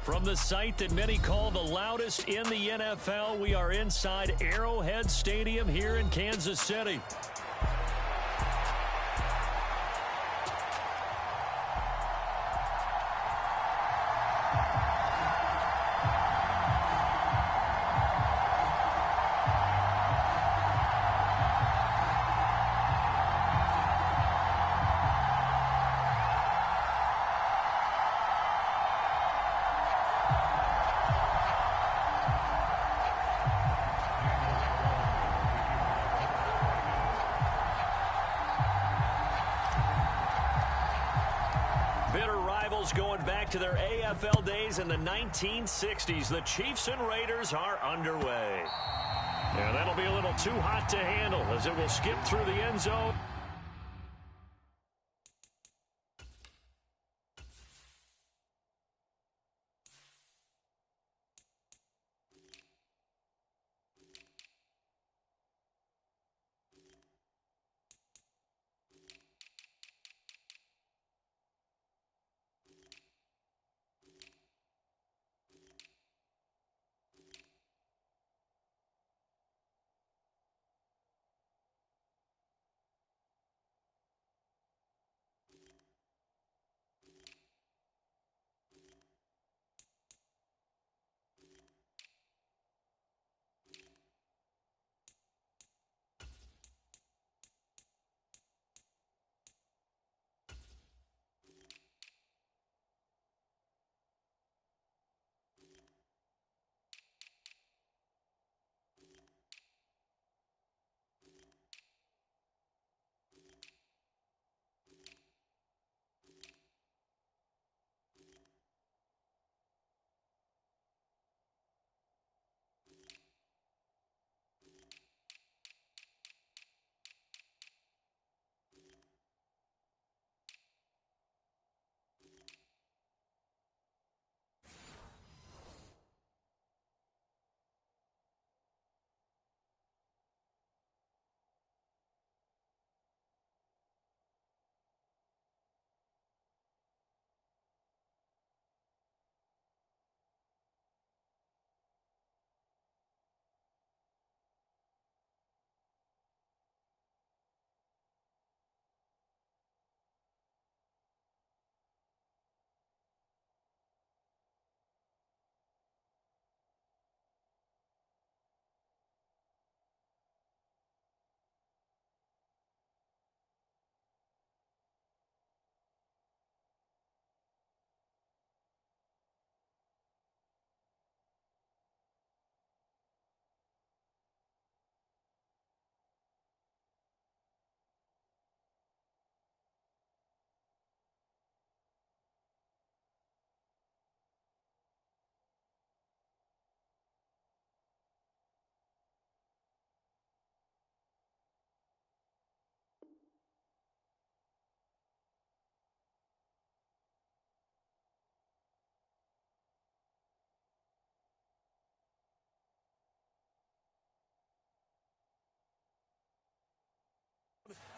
From the site that many call the loudest in the NFL, we are inside Arrowhead Stadium here in Kansas City. Going back to their AFL days in the 1960s. The Chiefs and Raiders are underway. And that'll be a little too hot to handle as it will skip through the end zone.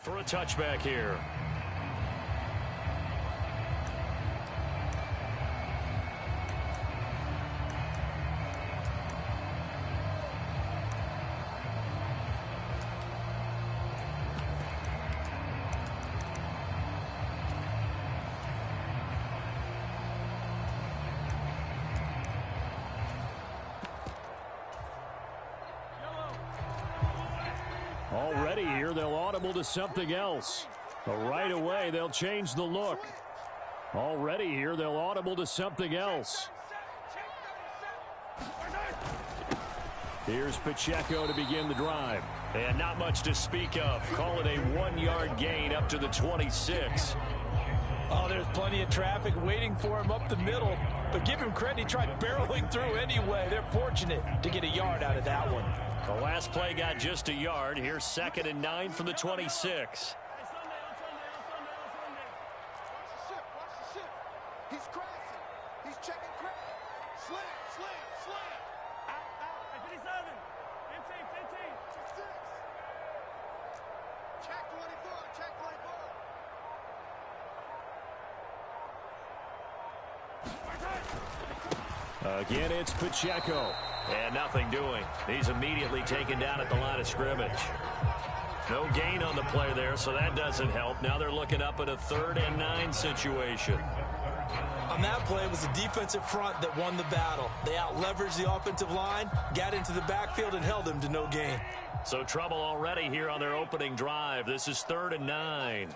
For a touchback here. Already here, they'll audible to something else. But right away, they'll change the look. Already here, they'll audible to something else. Here's Pacheco to begin the drive. And not much to speak of. Call it a 1-yard gain up to the 26. Oh, there's plenty of traffic waiting for him up the middle. But give him credit, he tried barreling through anyway. They're fortunate to get a yard out of that one. The last play got just a yard. Here's 2nd and 9 from the 26. Again, it's Pacheco. And nothing doing. He's immediately taken down at the line of scrimmage. No gain on the play there, so that doesn't help. Now they're looking up at a 3rd and 9 situation. On that play, it was the defensive front that won the battle. They out-leveraged the offensive line, got into the backfield, and held them to no gain. So trouble already here on their opening drive. This is 3rd and 9.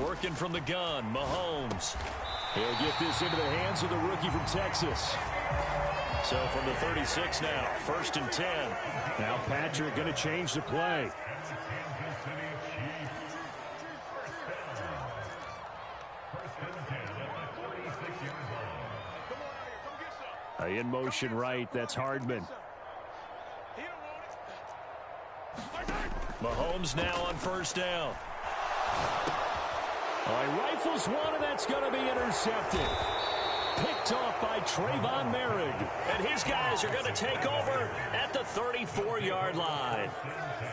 Working from the gun, Mahomes. He'll get this into the hands of the rookie from Texas. So from the 36 now, 1st and 10. Now Patrick going to change the play. In motion right, that's Hardman. Mahomes now on 1st down. He rifles one, and that's going to be intercepted. Picked off by Trayvon Merrick. And his guys are going to take over at the 34-yard line.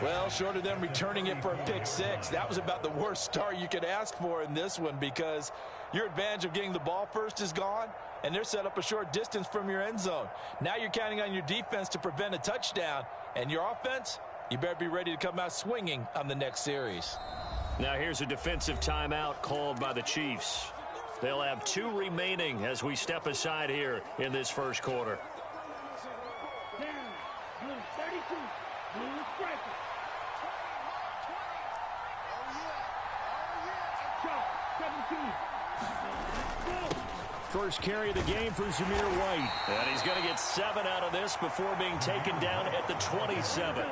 Well, short of them returning it for a pick 6, that was about the worst start you could ask for in this one, because your advantage of getting the ball first is gone, and they're set up a short distance from your end zone. Now you're counting on your defense to prevent a touchdown, and your offense, you better be ready to come out swinging on the next series. Now here's a defensive timeout called by the Chiefs. They'll have 2 remaining as we step aside here in this first quarter. First carry of the game for Zamir White. And he's going to get 7 out of this before being taken down at the 27.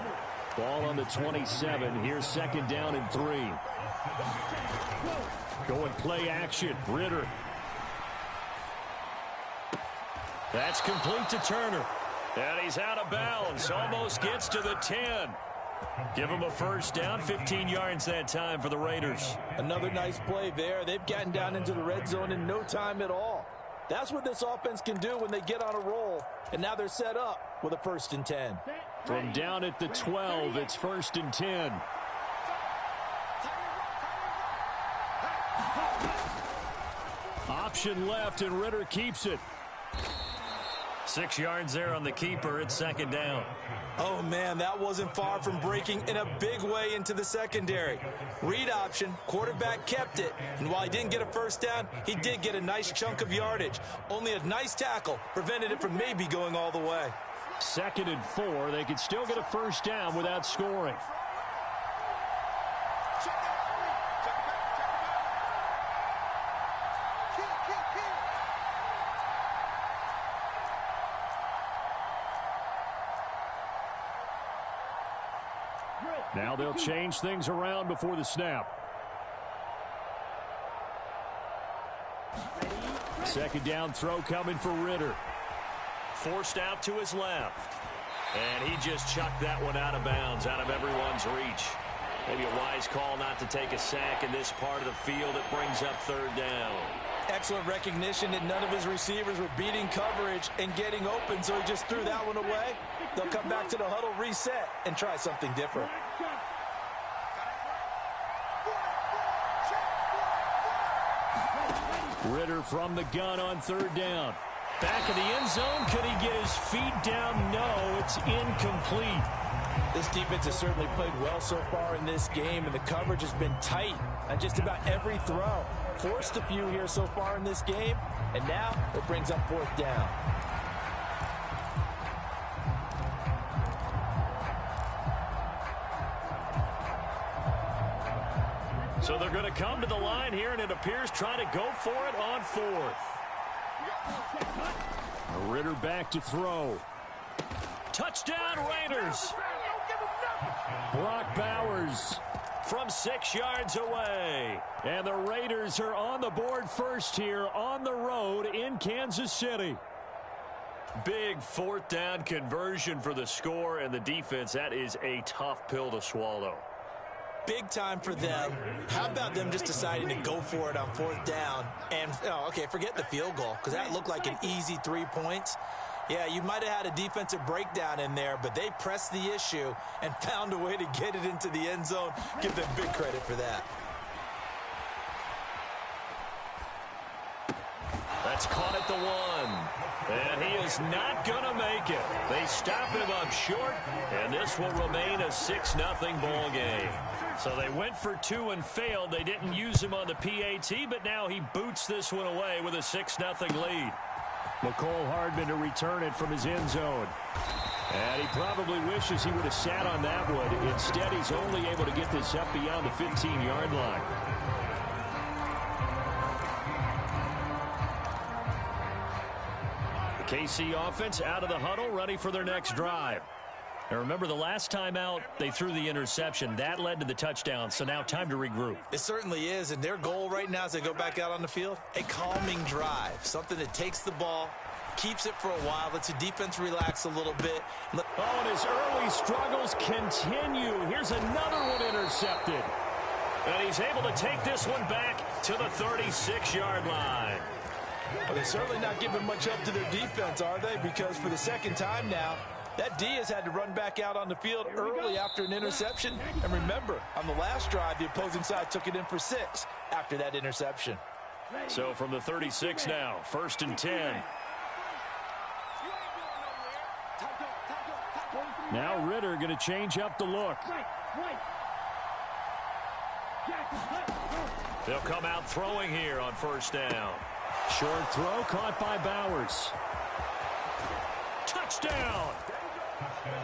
Ball on the 27. Here's 2nd down and 3. Going play action. Ritter. That's complete to Turner. And he's out of bounds. Almost gets to the 10. Give him a 1st down. 15 yards that time for the Raiders. Another nice play there. They've gotten down into the red zone in no time at all. That's what this offense can do when they get on a roll. And now they're set up with a 1st and 10. From down at the 12, it's 1st and 10. Option left, and Ritter keeps it. 6 yards there on the keeper. It's 2nd down. Oh, man, that wasn't far from breaking in a big way into the secondary. Read option, quarterback kept it. And while he didn't get a 1st down, he did get a nice chunk of yardage. Only a nice tackle prevented it from maybe going all the way. 2nd and 4. They could still get a 1st down without scoring. Now they'll change things around before the snap. 2nd down throw coming for Ritter. Forced out to his left. And he just chucked that one out of bounds, out of everyone's reach. Maybe a wise call not to take a sack in this part of the field. It brings up 3rd down. Excellent recognition that none of his receivers were beating coverage and getting open, so he just threw that one away. They'll come back to the huddle, reset, and try something different. Ritter from the gun on 3rd down. Back in the end zone. Could he get his feet down? No, it's incomplete. This defense has certainly played well so far in this game, and the coverage has been tight on just about every throw. Forced a few here so far in this game, and now it brings up 4th down. So they're going to come to the line here, and it appears trying to go for it on 4th. Ritter back to throw. Touchdown, Raiders. Brock Bowers from 6 yards away. And the Raiders are on the board first here on the road in Kansas City. Big 4th down conversion for the score, and the defense, that is a tough pill to swallow. big time for them. How about them just deciding to go for it on 4th down? And, okay, forget the field goal, because that looked like an easy 3 points. Yeah, you might have had a defensive breakdown in there, but they pressed the issue and found a way to get it into the end zone. Give them big credit for that. That's caught at the 1. And he is not going to make it. They stop him up short, and this will remain a 6-0 ball game. So they went for 2 and failed. They didn't use him on the PAT, but now he boots this one away with a 6-0 lead. McCole Hardman to return it from his end zone. And he probably wishes he would have sat on that one. Instead, he's only able to get this up beyond the 15-yard line. The KC offense out of the huddle, ready for their next drive. Now remember, the last time out, they threw the interception. That led to the touchdown, so now time to regroup. It certainly is, and their goal right now as they go back out on the field, a calming drive, something that takes the ball, keeps it for a while, lets the defense relax a little bit. Oh, and his early struggles continue. Here's another one intercepted. And he's able to take this one back to the 36-yard line. Well, they're certainly not giving much up to their defense, are they? Because for the second time now, that D has had to run back out on the field early after an interception. And remember, on the last drive, the opposing side took it in for 6 after that interception. So from the 36 now, 1st and 10. Now Ritter going to change up the look. They'll come out throwing here on 1st down. Short throw caught by Bowers. Touchdown!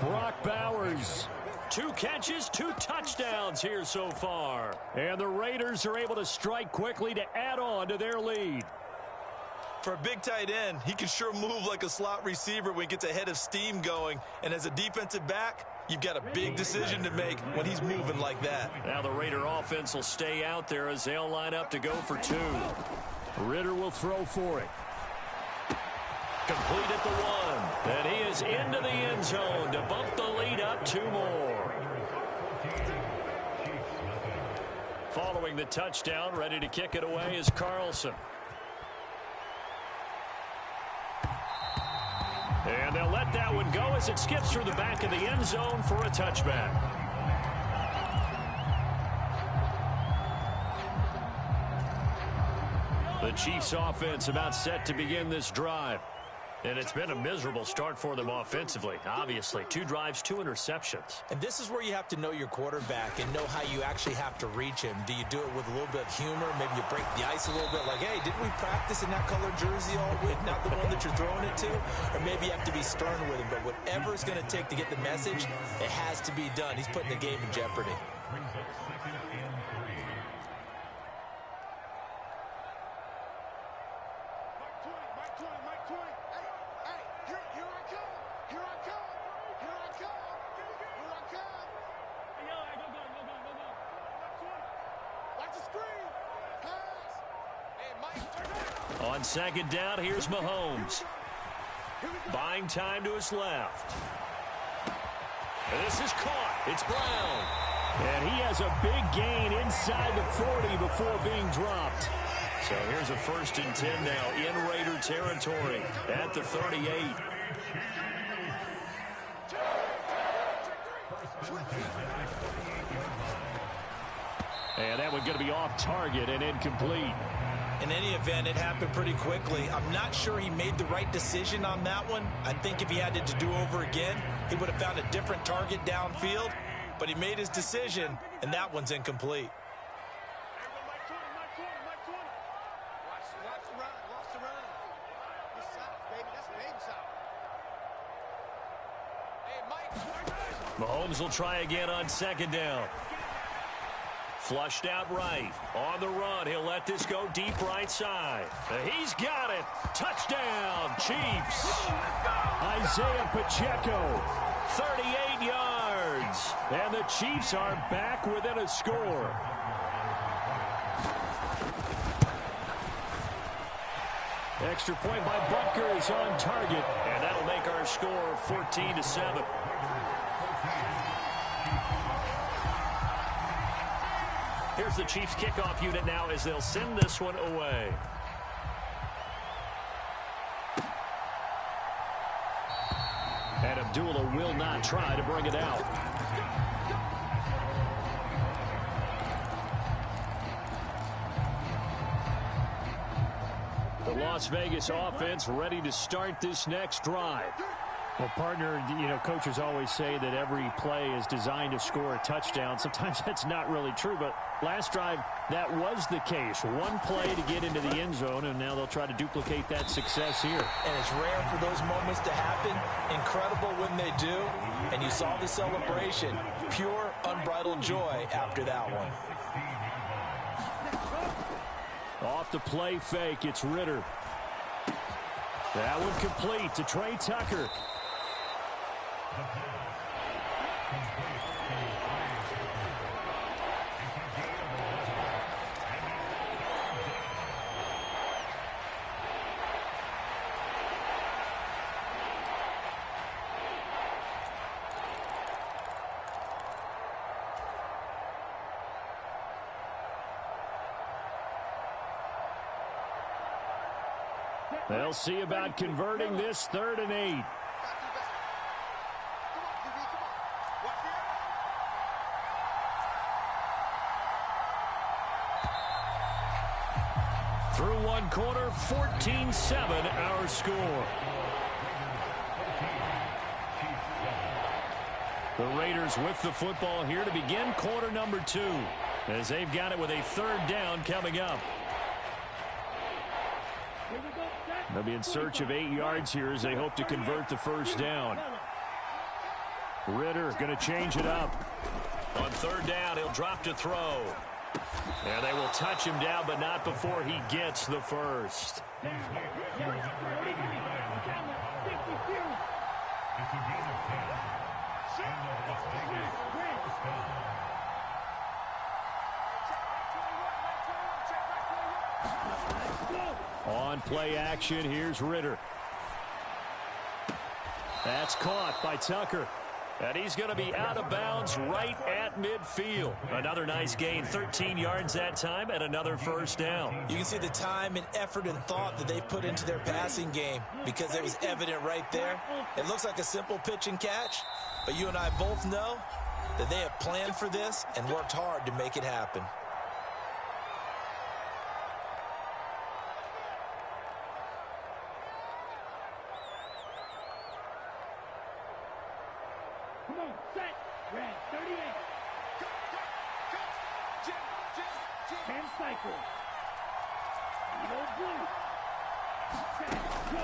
Brock Bowers. 2 catches, 2 touchdowns here so far. And the Raiders are able to strike quickly to add on to their lead. For a big tight end, he can sure move like a slot receiver when he gets a head of steam going. And as a defensive back, you've got a big decision to make when he's moving like that. Now the Raider offense will stay out there as they'll line up to go for 2. Ritter will throw for it. Complete at the 1. And he is into the end zone to bump the lead up 2 more. Following the touchdown, ready to kick it away is Carlson. And they'll let that one go as it skips through the back of the end zone for a touchback. The Chiefs offense about set to begin this drive. And it's been a miserable start for them offensively. Obviously, 2 drives, 2 interceptions. And this is where you have to know your quarterback and know how you actually have to reach him. Do you do it with a little bit of humor? Maybe you break the ice a little bit like, hey, didn't we practice in that colored jersey all week? Not the one that you're throwing it to? Or maybe you have to be stern with him. But whatever it's going to take to get the message, it has to be done. He's putting the game in jeopardy. On 2nd down, here's Mahomes. Buying time to his left. And this is caught. It's Brown. And he has a big gain inside the 40 before being dropped. So here's a 1st and 10 now in Raider territory at the 38. And that one going to be off target and incomplete. In any event, it happened pretty quickly. I'm not sure he made the right decision on that one. I think if he had to do over again, he would have found a different target downfield. But he made his decision, and that one's incomplete. Mahomes will try again on 2nd down. Flushed out right. On the run, he'll let this go deep right side. He's got it. Touchdown, Chiefs. Isaiah Pacheco, 38 yards. And the Chiefs are back within a score. Extra point by Butker is on target. And that'll make our score 14-7. Here's the Chiefs kickoff unit now as they'll send this one away. And Abdullah will not try to bring it out. The Las Vegas offense ready to start this next drive. Well, partner, coaches always say that every play is designed to score a touchdown. Sometimes that's not really true, but last drive, that was the case. One play to get into the end zone, and now they'll try to duplicate that success here. And it's rare for those moments to happen. Incredible when they do. And you saw the celebration. Pure, unbridled joy after that one. Off the play fake, it's Ritter. That one complete to Trey Tucker. They'll see about converting this 3rd and 8. Through one quarter, 14-7 our score. The Raiders with the football here to begin quarter number 2, as they've got it with a 3rd down coming up. They'll be in search of 8 yards here as they hope to convert the 1st down. Ritter going to change it up. On 3rd down, he'll drop to throw. And they will touch him down, but not before he gets the 1st. On play action, here's Ritter. That's caught by Tucker. And he's going to be out of bounds right at midfield. Another nice gain, 13 yards that time, and another 1st down. You can see the time and effort and thought that they put into their passing game because it was evident right there. It looks like a simple pitch and catch, but you and I both know that they have planned for this and worked hard to make it happen.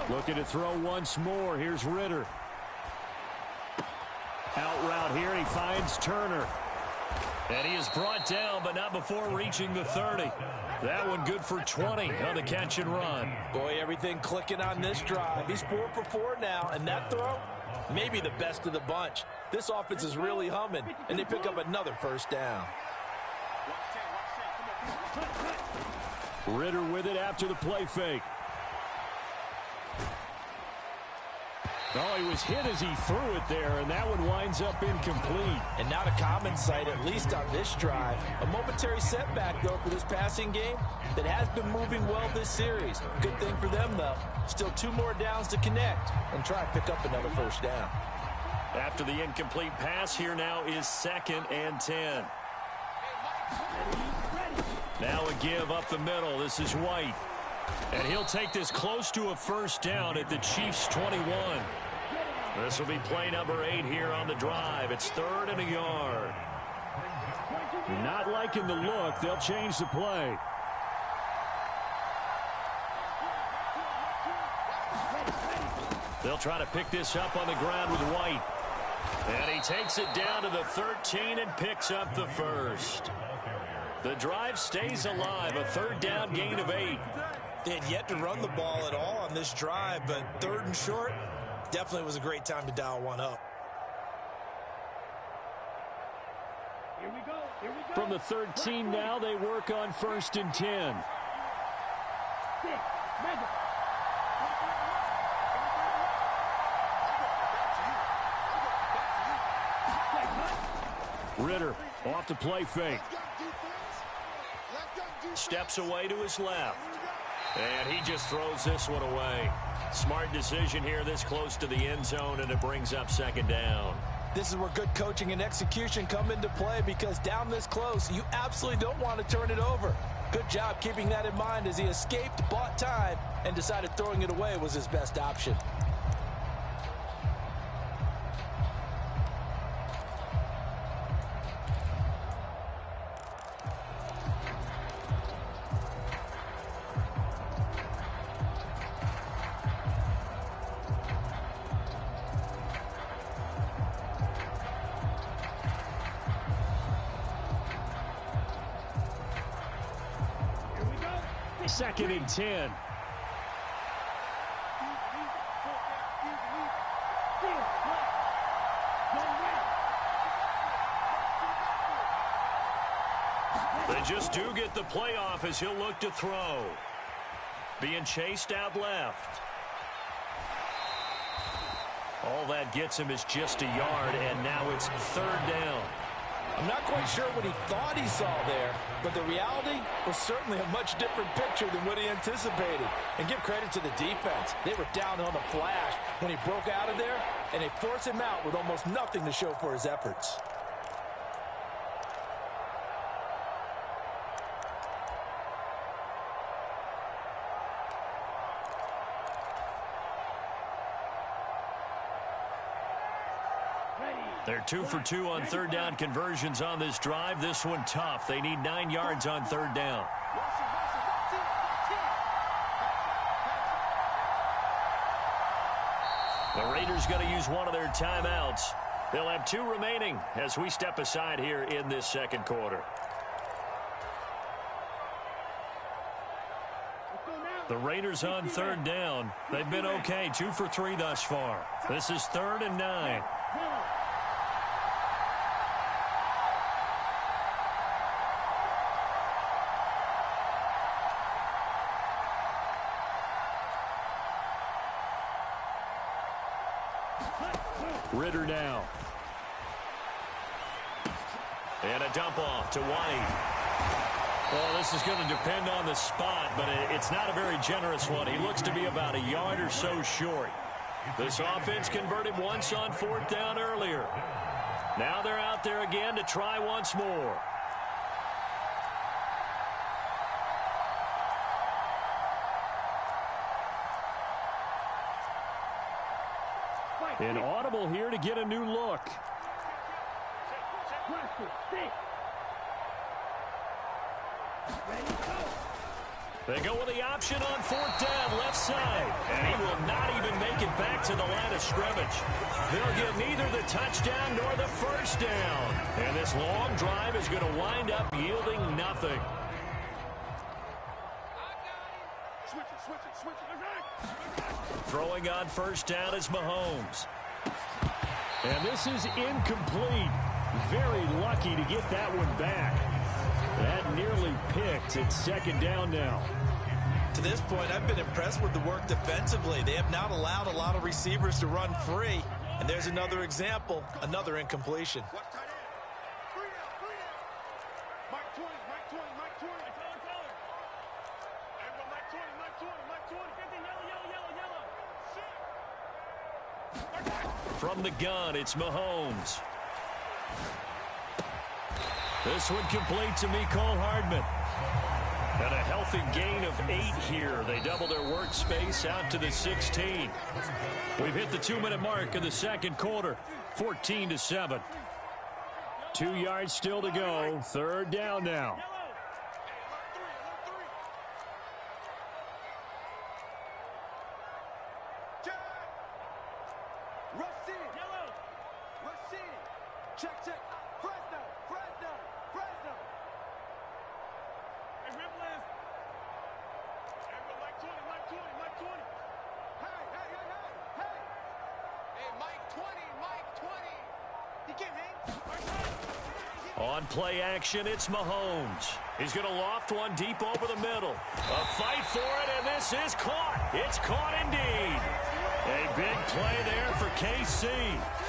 Looking to throw once more. Here's Ritter. Out route here, and he finds Turner. And he is brought down, but not before reaching the 30. That one good for 20 on the catch and run. Boy, everything clicking on this drive. He's 4 for 4 now, and that throw, maybe the best of the bunch. This offense is really humming, and they pick up another 1st down. Ritter with it after the play fake. Oh, he was hit as he threw it there, and that one winds up incomplete. And not a common sight, at least on this drive. A momentary setback, though, for this passing game that has been moving well this series. Good thing for them, though. Still 2 more downs to connect and try to pick up another 1st down. After the incomplete pass, here now is 2nd and 10. Now a give up the middle. This is White. And he'll take this close to a 1st down at the Chiefs' 21. This will be play number 8 here on the drive. It's 3rd and a yard. Not liking the look. They'll change the play. They'll try to pick this up on the ground with White. And he takes it down to the 13 and picks up the 1st. The drive stays alive. A 3rd down gain of 8. They had yet to run the ball at all on this drive, but 3rd and short definitely was a great time to dial one up. Here we go. Here we go. From the 13 now, they work on 1st and 10. Ritter off the play fake. steps away to his left. And he just throws this one away. Smart decision here this close to the end zone, and it brings up second down. This is where good coaching and execution come into play, because down this close, you absolutely don't want to turn it over. Good job keeping that in mind as he escaped, bought time, and decided throwing it away was his best option. Second and 10. They just do get the playoff as he'll look to throw. Being chased out left. All that gets him is just a yard, and now it's third down. I'm not quite sure what he thought he saw there, but the reality was certainly a much different picture than what he anticipated. And give credit to the defense. They were down on the flash when he broke out of there, and they forced him out with almost nothing to show for his efforts. They're 2 for 2 on third down conversions on this drive. This one tough. They need 9 yards on third down. The Raiders going to use one of their timeouts. They'll have 2 remaining as we step aside here in this second quarter. The Raiders on third down. They've been okay. 2 for 3 thus far. This is 3rd and 9. Ritter now. And a dump off to White. Well, this is going to depend on the spot, but it's not a very generous one. He looks to be about a yard or so short. This offense converted once on 4th down earlier. Now they're out there again to try once more. An audible here to get a new look. They go with the option on 4th down, left side. And he will not even make it back to the line of scrimmage. They'll get neither the touchdown nor the first down. And this long drive is going to wind up yielding nothing. Throwing on first down is Mahomes. And this is incomplete. Very lucky to get that one back. That nearly picked. It's second down now. To this point, I've been impressed with the work defensively. They have not allowed a lot of receivers to run free. And there's another example, another incompletion. From the gun, it's Mahomes. This one complete to Mecole Hardman. And a healthy gain of 8 here. They double their workspace out to the 16. We've hit the 2-minute mark of the second quarter. 14-7. 2 yards still to go. Third down now. On play action, it's Mahomes. He's going to loft one deep over the middle. A fight for it, and this is caught. It's caught indeed. A big play there for KC.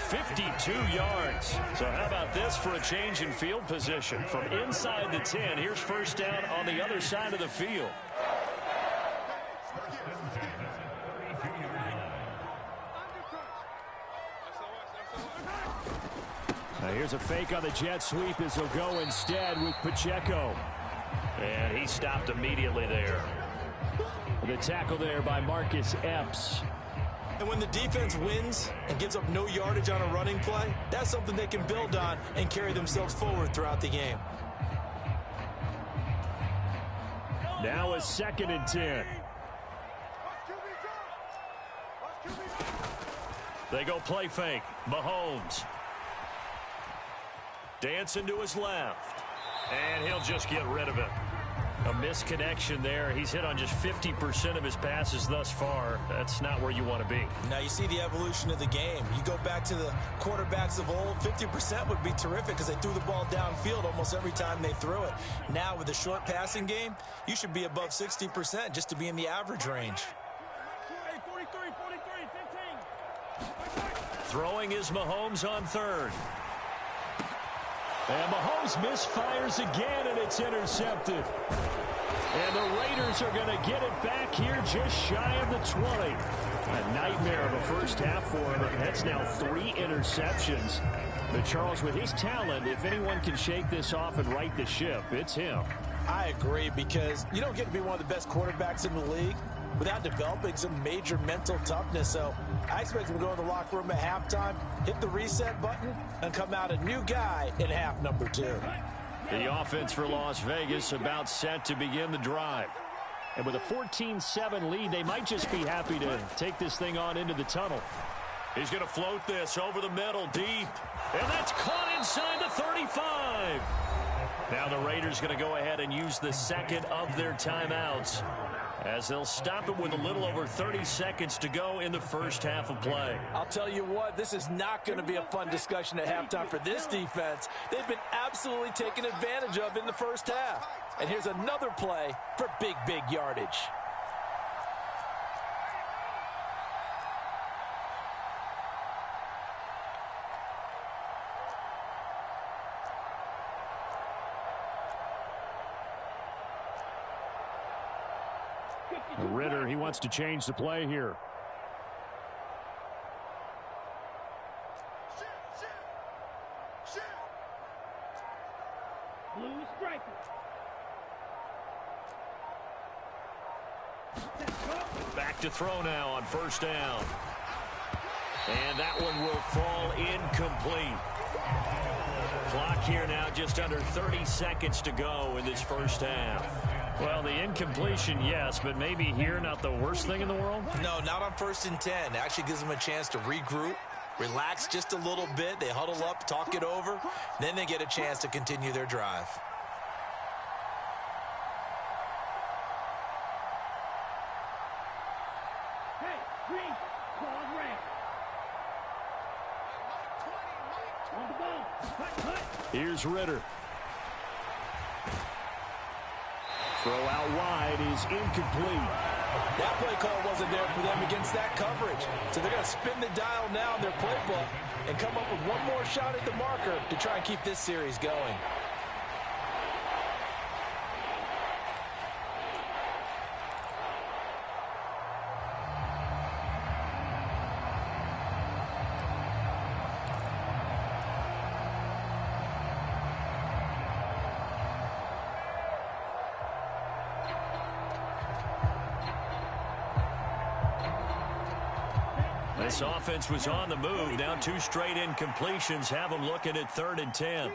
52 yards. So how about this for a change in field position? From inside the 10, here's first down on the other side of the field. Now here's a fake on the jet sweep as he'll go instead with Pacheco. And he stopped immediately there. The tackle there by Marcus Epps. And when the defense wins and gives up no yardage on a running play, that's something they can build on and carry themselves forward throughout the game. Now a 2nd and 10. They go play fake. Mahomes. Dancing to his left. And he'll just get rid of it. A misconnection there. He's hit on just 50% of his passes thus far. That's not where you want to be. Now you see the evolution of the game. You go back to the quarterbacks of old, 50% would be terrific because they threw the ball downfield almost every time they threw it. Now with the short passing game, you should be above 60% just to be in the average range. Throwing is Mahomes on 3rd. And Mahomes misfires again, and it's intercepted. And the Raiders are going to get it back here just shy of the 20. A nightmare of a first half for him. That's now 3 interceptions. But Charles, with his talent, if anyone can shake this off and right the ship, it's him. I agree, because you don't get to be one of the best quarterbacks in the league without developing some major mental toughness. So I expect him to go in the locker room at halftime, hit the reset button, and come out a new guy in half number 2. The offense for Las Vegas about set to begin the drive. And with a 14-7 lead, they might just be happy to take this thing on into the tunnel. He's going to float this over the middle deep. And that's caught inside the 35. Now the Raiders going to go ahead and use the second of their timeouts, as they'll stop it with a little over 30 seconds to go in the first half of play. I'll tell you what, this is not going to be a fun discussion at halftime for this defense. They've been absolutely taken advantage of in the first half. And here's another play for big yardage. Ritter, he wants to change the play here. Blue striker. Back to throw now on first down. And that one will fall incomplete. Clock here now just under 30 seconds to go in this first half. Well, the incompletion, yes, but maybe here not the worst thing in the world? No, not on 1st and 10. It actually gives them a chance to regroup, relax just a little bit. They huddle up, talk it over, then they get a chance to continue their drive. Hey, green, call red. On the ball. Cut. Here's Ritter. Throw out wide is incomplete. That play call wasn't there for them against that coverage. So they're going to spin the dial now in their playbook and come up with one more shot at the marker to try and keep this series going. This offense was on the move. Now 2 straight incompletions have them looking at 3rd and 10.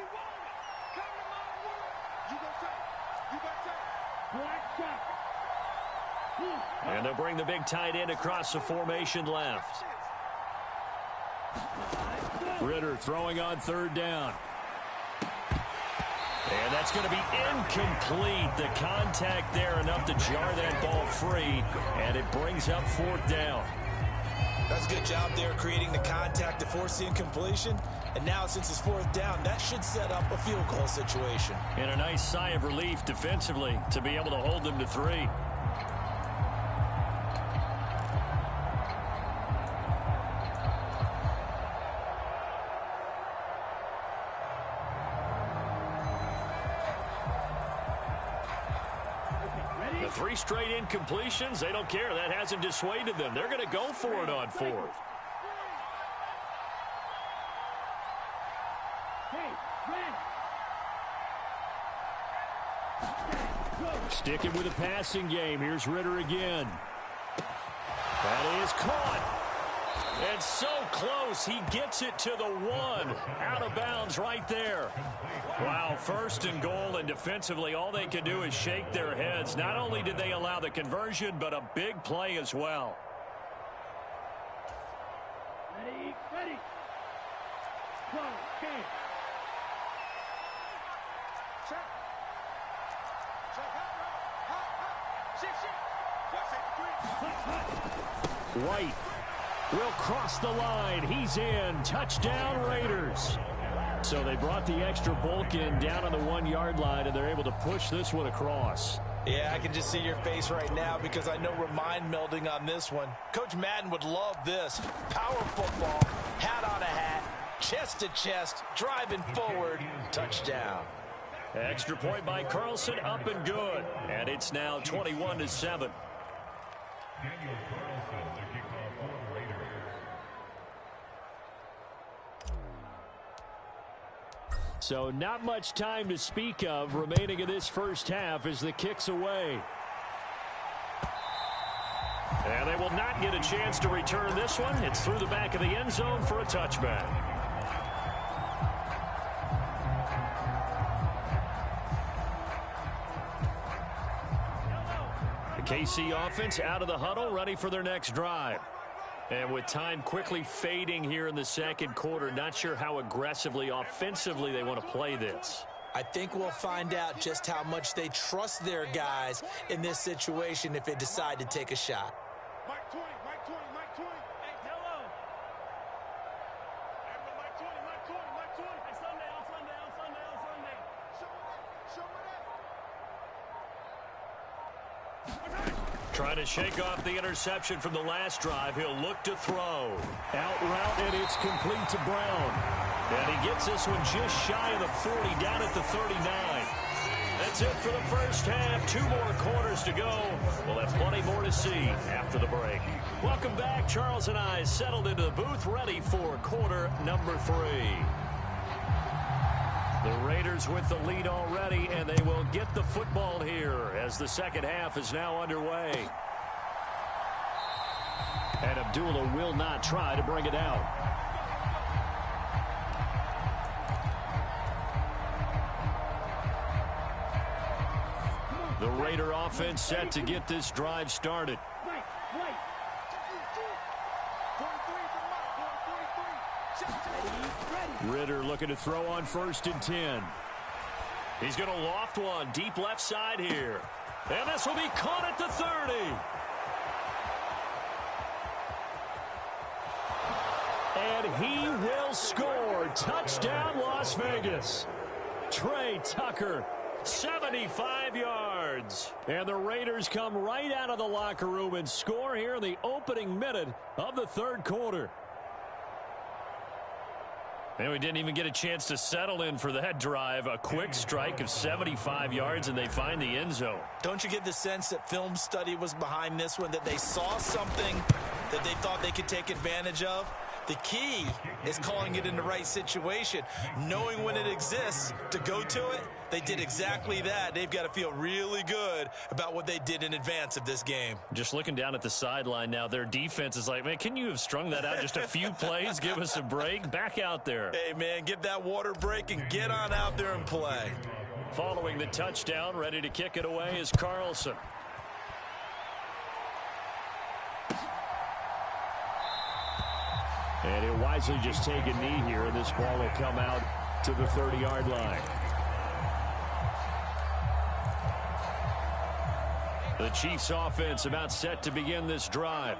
And they'll bring the big tight end across the formation left. Ritter throwing on 3rd down. And that's going to be incomplete. The contact there enough to jar that ball free. And it brings up 4th down. That's a good job there creating the contact to force the incompletion. And now since it's 4th down, that should set up a field goal situation. And a nice sigh of relief defensively to be able to hold them to 3. 3 straight incompletions. They don't care. That hasn't dissuaded them. They're going to go for it on 4th. Sticking with the passing game. Here's Ritter again. That is caught. And so close, he gets it to the 1. Out of bounds right there. Wow, 1st and goal, and defensively, all they can do is shake their heads. Not only did they allow the conversion, but a big play as well. Ready, ready. Go, game. Check. White will cross the line. He's in. Touchdown, Raiders. So they brought the extra bulk in down on the 1-yard line, and they're able to push this one across. Yeah, I can just see your face right now because I know we're mind melding on this one. Coach Madden would love this. Power football, hat on a hat, chest to chest, driving forward, touchdown. Extra point by Carlson, up and good. And it's now 21-7. So not much time to speak of remaining in this first half as the kick's away. And they will not get a chance to return this one. It's through the back of the end zone for a touchback. The KC offense out of the huddle, ready for their next drive. And with time quickly fading here in the second quarter, not sure how aggressively, offensively they want to play this. I think we'll find out just how much they trust their guys in this situation if they decide to take a shot. Mike 20, Mike 20, Mike 20. Hey, hello. Hey, Mike 20, Mike 20, Mike 20. Hey, Sunday, on Sunday, on Sunday, on Sunday. Show me that. Trying to shake off the interception from the last drive. He'll look to throw. Out route, and it's complete to Brown. And he gets this one just shy of the 40, down at the 39. That's it for the first half. 2 more quarters to go. We'll have plenty more to see after the break. Welcome back. Charles and I settled into the booth, ready for quarter number 3. The Raiders with the lead already, and they will get the football here as the second half is now underway. And Abdullah will not try to bring it out. The Raider offense set to get this drive started. Ritter looking to throw on 1st and 10. He's going to loft one deep left side here. And this will be caught at the 30. And he will score. Touchdown, Las Vegas. Trey Tucker, 75 yards. And the Raiders come right out of the locker room and score here in the opening minute of the third quarter. And we didn't even get a chance to settle in for that drive. A quick strike of 75 yards, and they find the end zone. Don't you get the sense that film study was behind this one, that they saw something that they thought they could take advantage of? The key is calling it in the right situation, knowing when it exists to go to it. They did exactly that. They've got to feel really good about what they did in advance of this game. Just looking down at the sideline now, their defense is like, man, can you have strung that out just a few plays? Give us a break. Back out there. Hey, man, give that water break and get on out there and play. Following the touchdown, ready to kick it away is Carlson. And he'll wisely just take a knee here, and this ball will come out to the 30-yard line. The Chiefs offense about set to begin this drive.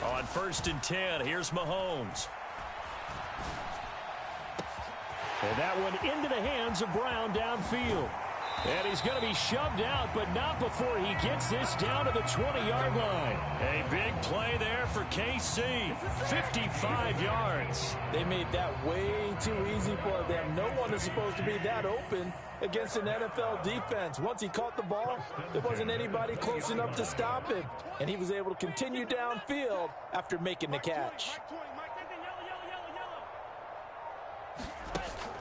On 1st and 10, here's Mahomes. And that one into the hands of Brown downfield. And he's going to be shoved out, but not before he gets this down to the 20-yard line. A big play there for KC. 55 yards. They made that way too easy for them. No one is supposed to be that open against an NFL defense. Once he caught the ball, there wasn't anybody close enough to stop him. And he was able to continue downfield after making the catch.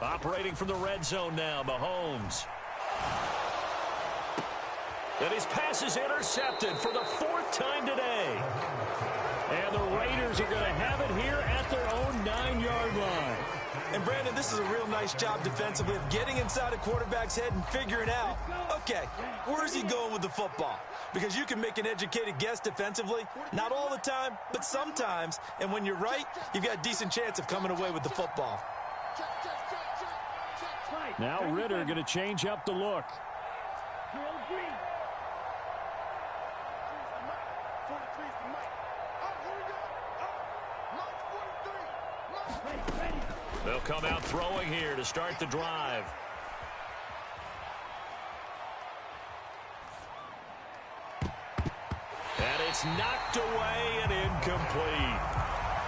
Operating from the red zone now, Mahomes. And his pass is intercepted for the 4th time today. And the Raiders are going to have it here at their own 9-yard line. And, Brandon, this is a real nice job defensively of getting inside a quarterback's head and figuring out, okay, where's he going with the football? Because you can make an educated guess defensively, not all the time, but sometimes. And when you're right, you've got a decent chance of coming away with the football. Now Ritter going to change up the look. They'll come out throwing here to start the drive. And it's knocked away and incomplete.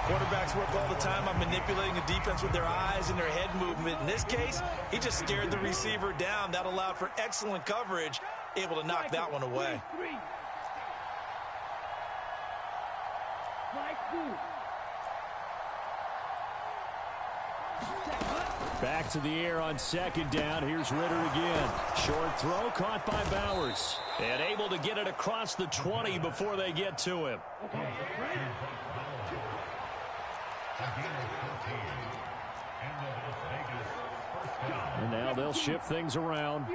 Quarterbacks work all the time on manipulating a defense with their eyes and their head movement. In this case, he just stared the receiver down. That allowed for excellent coverage, able to knock that one away. Back to the air on 2nd down. Here's Ritter again. Short throw caught by Bowers. And able to get it across the 20 before they get to him. And now they'll shift things around.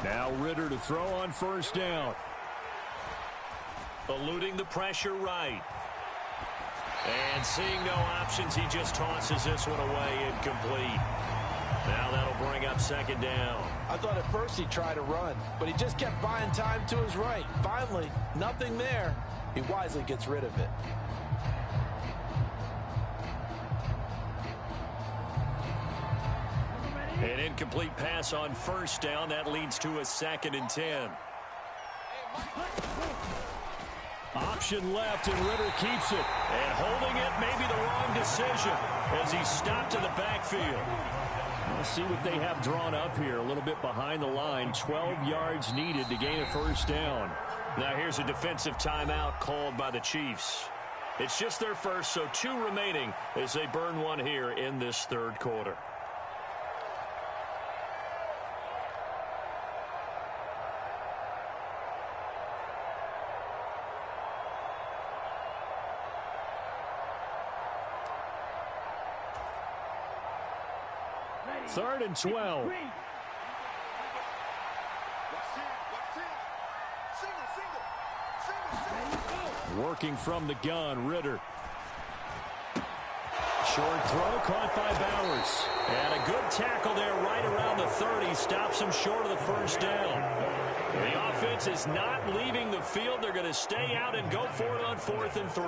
Now Ritter to throw on 1st down. Eluding the pressure right. And seeing no options, he just tosses this one away incomplete. Now that'll bring up 2nd down. I thought at first he'd try to run, but he just kept buying time to his right. Finally, nothing there. He wisely gets rid of it. An incomplete pass on 1st down. That leads to a 2nd and 10. Option left, and Ritter keeps it. And holding it may be the wrong decision as he's stopped in the backfield. Let's see what they have drawn up here. A little bit behind the line. 12 yards needed to gain a 1st down. Now here's a defensive timeout called by the Chiefs. It's just their first, so 2 remaining as they burn one here in this 3rd quarter. Third and 12. Working from the gun, Ritter. Short throw caught by Bowers. And a good tackle there right around the 30. Stops him short of the 1st down. The offense is not leaving the field. They're going to stay out and go for it on 4th and 3.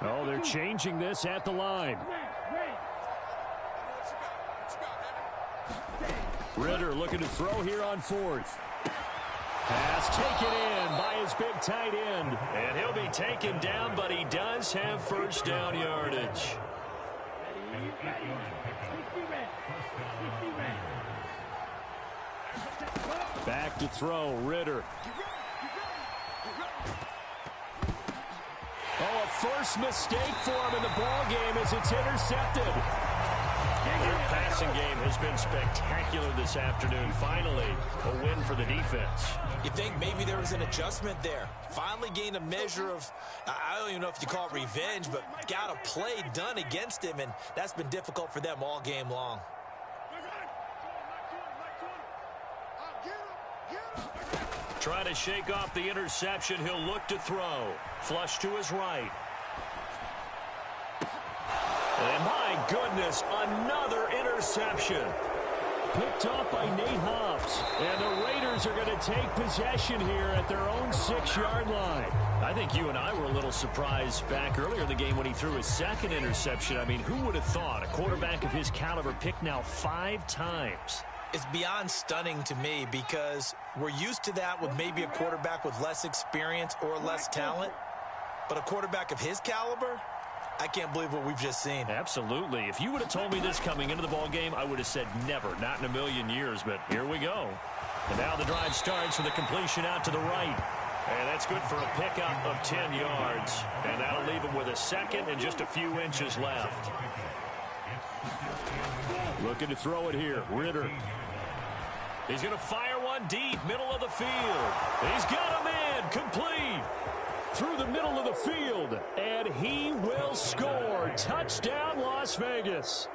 Oh, they're changing this at the line. Ritter looking to throw here on 4th. Pass taken in by his big tight end. And he'll be taken down, but he does have 1st down yardage. Back to throw, Ritter. Oh, a first mistake for him in the ball game as it's intercepted. Their passing game has been spectacular this afternoon. Finally, a win for the defense. You think maybe there was an adjustment there. Finally gained a measure of, I don't even know if you call it revenge, but got a play done against him, and that's been difficult for them all game long. Trying to shake off the interception. He'll look to throw. Flush to his right. And my goodness, another interception. Picked off by Nate Hobbs. And the Raiders are going to take possession here at their own 6-yard line. I think you and I were a little surprised back earlier in the game when he threw his second interception. I mean, who would have thought a quarterback of his caliber picked now 5 times? It's beyond stunning to me because we're used to that with maybe a quarterback with less experience or less talent. But a quarterback of his caliber, I can't believe what we've just seen. Absolutely. If you would have told me this coming into the ball game, I would have said never, not in a million years. But here we go. And now the drive starts with a completion out to the right. And that's good for a pickup of 10 yards. And that'll leave him with a second and just a few inches left. Looking to throw it here. Ritter. He's going to fire one deep, middle of the field. He's got him in, complete. Through the middle of the field, and he will score. Touchdown, Las Vegas.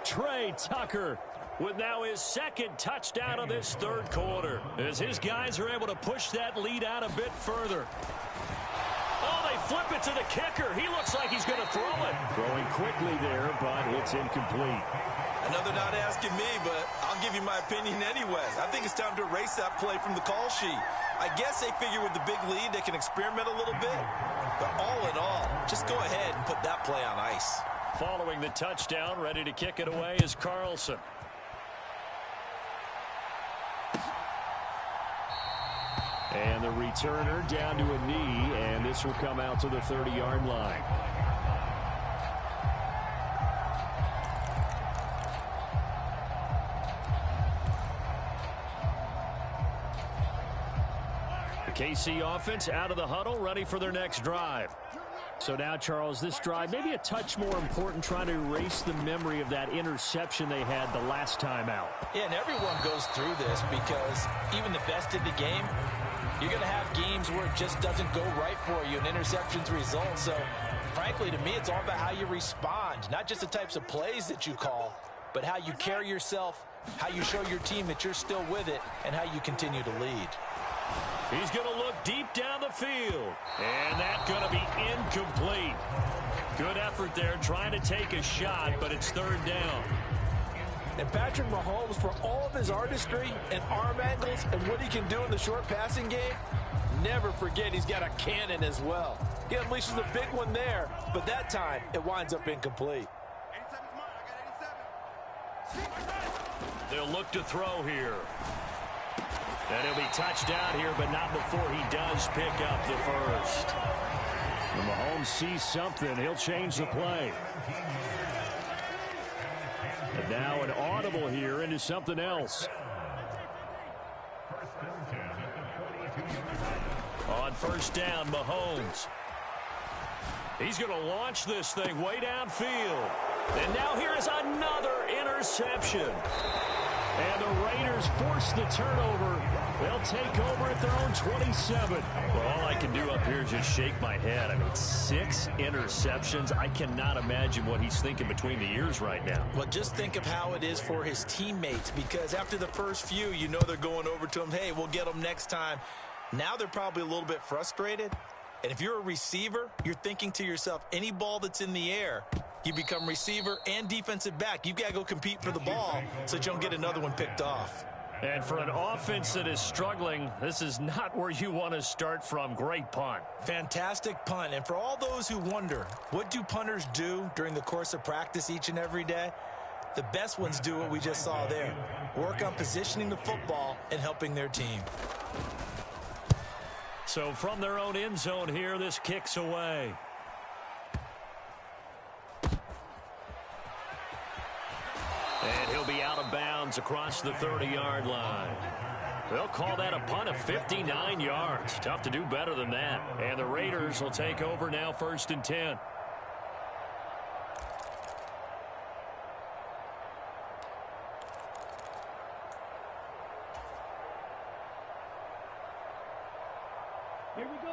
Trey Tucker with now his second touchdown of this third quarter, as his guys are able to push that lead out a bit further. Oh, they flip it to the kicker. He looks like he's going to throw it. Throwing quickly there, but it's incomplete. Another not asking me, but I'll give you my opinion anyway. I think it's time to erase that play from the call sheet. I guess they figure with the big lead they can experiment a little bit. But all in all, just go ahead and put that play on ice. Following the touchdown, ready to kick it away is Carlson. And the returner down to a knee, and this will come out to the 30-yard line. KC offense out of the huddle, ready for their next drive. So now, Charles, this drive maybe a touch more important, trying to erase the memory of that interception they had the last time out. Yeah, and everyone goes through this because even the best in the game, you're going to have games where it just doesn't go right for you and interceptions result. So, frankly, to me, it's all about how you respond, not just the types of plays that you call, but how you carry yourself, how you show your team that you're still with it, and how you continue to lead. He's going to look deep down the field. And that's going to be incomplete. Good effort there trying to take a shot, but it's third down. And Patrick Mahomes, for all of his artistry and arm angles and what he can do in the short passing game, never forget he's got a cannon as well. He unleashes a big one there, but that time it winds up incomplete. 87's mine. I got 87. They'll look to throw here. And he'll be touched down here, but not before he does pick up the first. When Mahomes sees something, he'll change the play. And now an audible here into something else. On first down, Mahomes. He's going to launch this thing way downfield. And now here is another interception. And the Raiders force the turnover. They'll take over at their own 27. Well, all I can do up here is just shake my head. I mean, 6 interceptions. I cannot imagine what he's thinking between the ears right now. Well, just think of how it is for his teammates, because after the first few, you know they're going over to him, hey, we'll get them next time. Now they're probably a little bit frustrated. And if you're a receiver, you're thinking to yourself, any ball that's in the air, you become receiver and defensive back. You've got to go compete for the ball so that you don't get another one picked off. And for an offense that is struggling, this is not where you want to start from. Great punt. Fantastic punt. And for all those who wonder, what do punters do during the course of practice each and every day? The best ones do what we just saw there. Work on positioning the football and helping their team. So from their own end zone here, this kicks away. And he'll be out of bounds across the 30-yard line. They'll call that a punt of 59 yards. Tough to do better than that. And the Raiders will take over now, 1st and 10.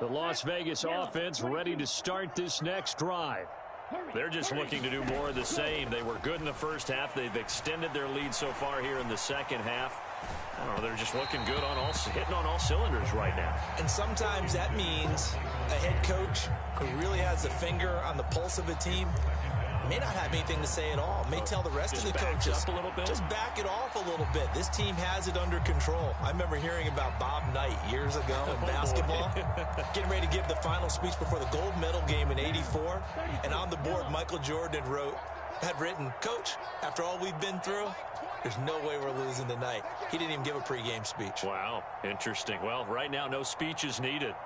The Las Vegas offense ready to start this next drive. They're just looking to do more of the same. They were good in the first half. They've extended their lead so far here in the second half. I don't know, they're just looking good on hitting on all cylinders right now. And sometimes that means a head coach who really has a finger on the pulse of a team may not have anything to say at all. May tell the rest of the coaches, a little bit. just back it off a little bit. This team has it under control. I remember hearing about Bob Knight years ago in basketball, getting ready to give the final speech before the gold medal game in '84, and on the board, Michael Jordan had written, "Coach, after all we've been through, there's no way we're losing tonight." He didn't even give a pregame speech. Wow, interesting. Well, right now, no speech is needed.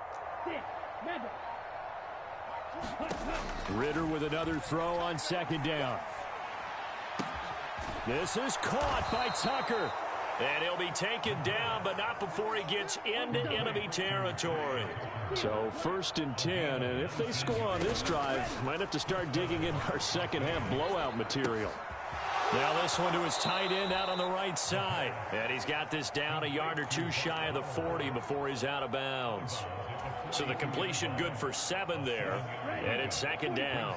Ritter with another throw on second down. This is caught by Tucker. And he'll be taken down, but not before he gets into enemy territory. So 1st and 10, and if they score on this drive, might have to start digging in our second half blowout material. Now this one to his tight end out on the right side. And he's got this down a yard or two shy of the 40 before he's out of bounds. So the completion good for 7 there, and it's second down.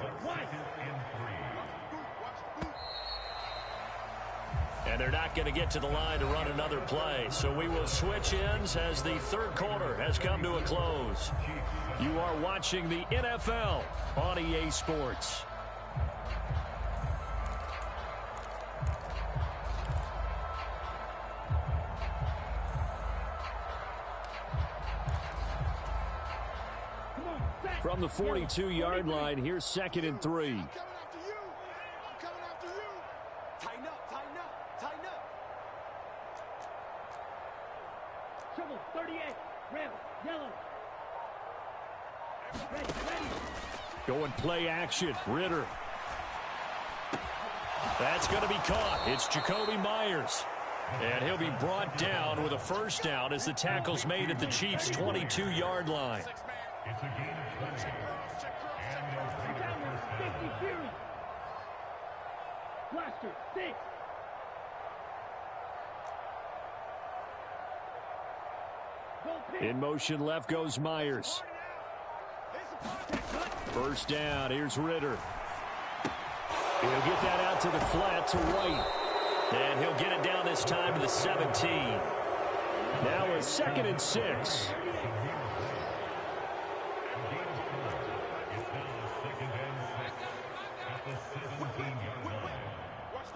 And they're not going to get to the line to run another play. So we will switch ends as the third quarter has come to a close. You are watching the NFL on EA Sports. From the 42-yard line, here's 2nd and 3. Trouble, 38, red, yellow. Ready. Going play action, Ritter. That's going to be caught. It's Jacoby Myers. And he'll be brought down with a first down as the tackle's made at the Chiefs' 22-yard line. Blaster, 6. In motion left goes Myers. First down, here's Ritter. He'll get that out to the flat to White. And he'll get it down this time to the 17. Now a 2nd and 6.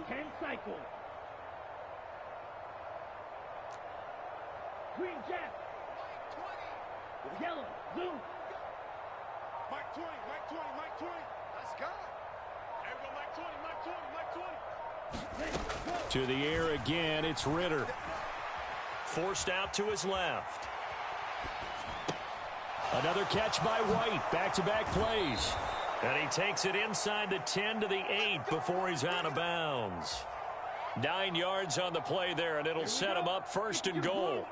10 cycles. Green Jack. Yellow, zoom. Mike 20, Mike 20, Mike 20. Let's go. There we go, Mike 20, Mike 20, Mike 20. To the air again, it's Ritter. Forced out to his left. Another catch by White. Back-to-back plays. And he takes it inside the 10 to the 8 before he's out of bounds. 9 yards on the play there, and it'll set him up 1st and goal.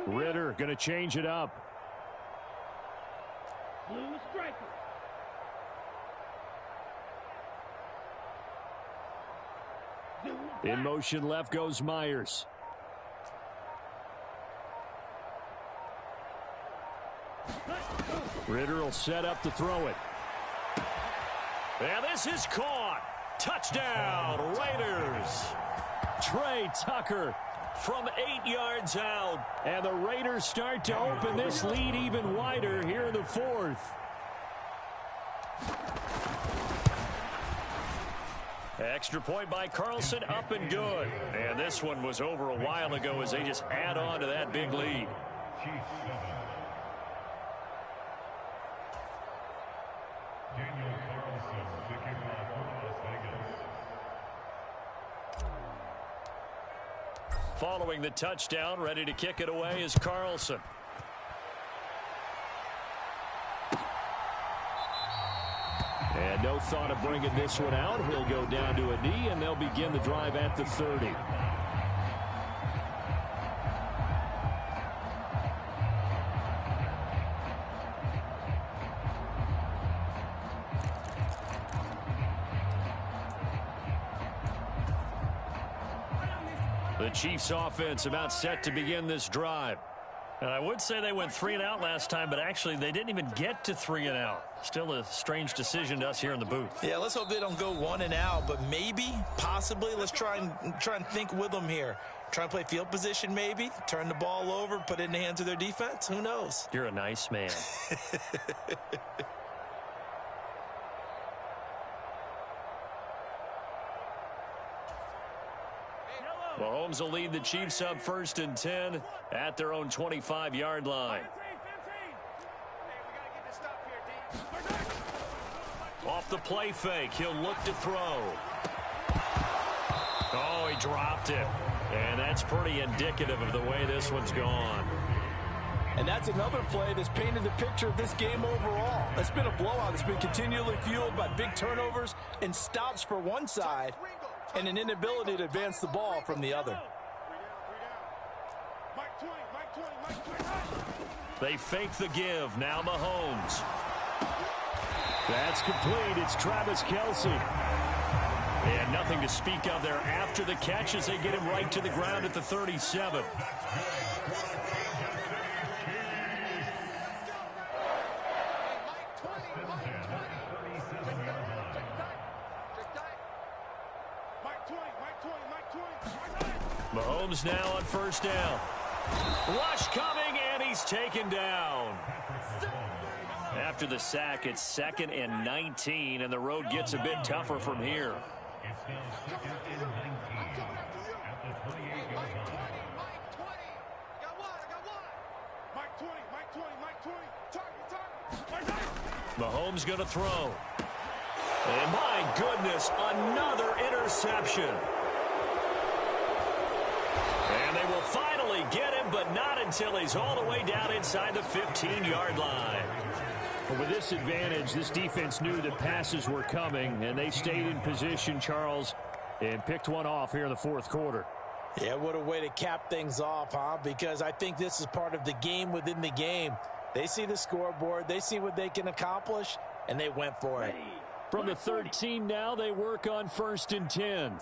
Ritter going to change it up. Blue striker. In motion left goes Myers. Ritter will set up to throw it. And this is caught. Touchdown, Raiders. Trey Tucker From 8 yards out. And the Raiders start to open this lead even wider here in the 4th. Extra point by Carlson, up and good. And this one was over a while ago as they just add on to that big lead. Following the touchdown, ready to kick it away is Carlson. And no thought of bringing this one out. He'll go down to a knee, and they'll begin the drive at the 30. The Chiefs offense about set to begin this drive. And I would say they went 3 and out last time, but actually they didn't even get to 3 and out. Still a strange decision to us here in the booth. Yeah, let's hope they don't go 1 and out, but maybe, possibly, let's try and think with them here. Try and play field position maybe, turn the ball over, put it in the hands of their defense. Who knows? You're a nice man. Mahomes will lead the Chiefs up 1st and 10 at their own 25-yard line. Off the play fake, he'll look to throw. Oh, he dropped it. And that's pretty indicative of the way this one's gone. And that's another play that's painted the picture of this game overall. It's been a blowout. It's been continually fueled by big turnovers and stops for one side and an inability to advance the ball from the other. They fake the give. Now Mahomes. That's complete. It's Travis Kelce. And nothing to speak of there after the catch as they get him right to the ground at the 37. Mahomes now on 1st down. Rush coming, and he's taken down. After the sack, it's 2nd and 19, and the road gets a bit tougher from here. Mahomes going to throw. And my goodness, another interception. And they will finally get him, but not until he's all the way down inside the 15-yard line. With this advantage, this defense knew that passes were coming, and they stayed in position, Charles, and picked one off here in the 4th quarter. Yeah, what a way to cap things off, huh? Because I think this is part of the game within the game. They see the scoreboard, they see what they can accomplish, and they went for it. From the 13 now, they work on 1st and 10.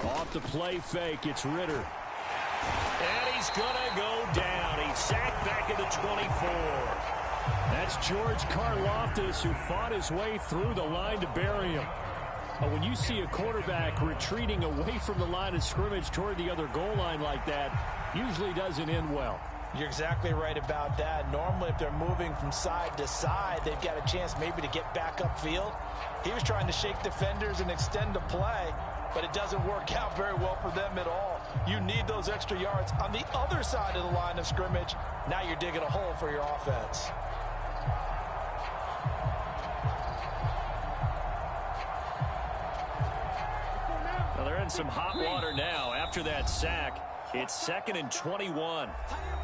Off the play fake, it's Ritter. And he's going to go down. He's sacked back at the 24. That's George Karlaftis, who fought his way through the line to bury him. But when you see a quarterback retreating away from the line of scrimmage toward the other goal line like that, usually doesn't end well. You're exactly right about that. Normally, if they're moving from side to side, they've got a chance maybe to get back upfield. He was trying to shake defenders and extend the play, but it doesn't work out very well for them at all. You need those extra yards on the other side of the line of scrimmage. Now you're digging a hole for your offense. Well, they're in some hot water now after that sack. It's 2nd and 21.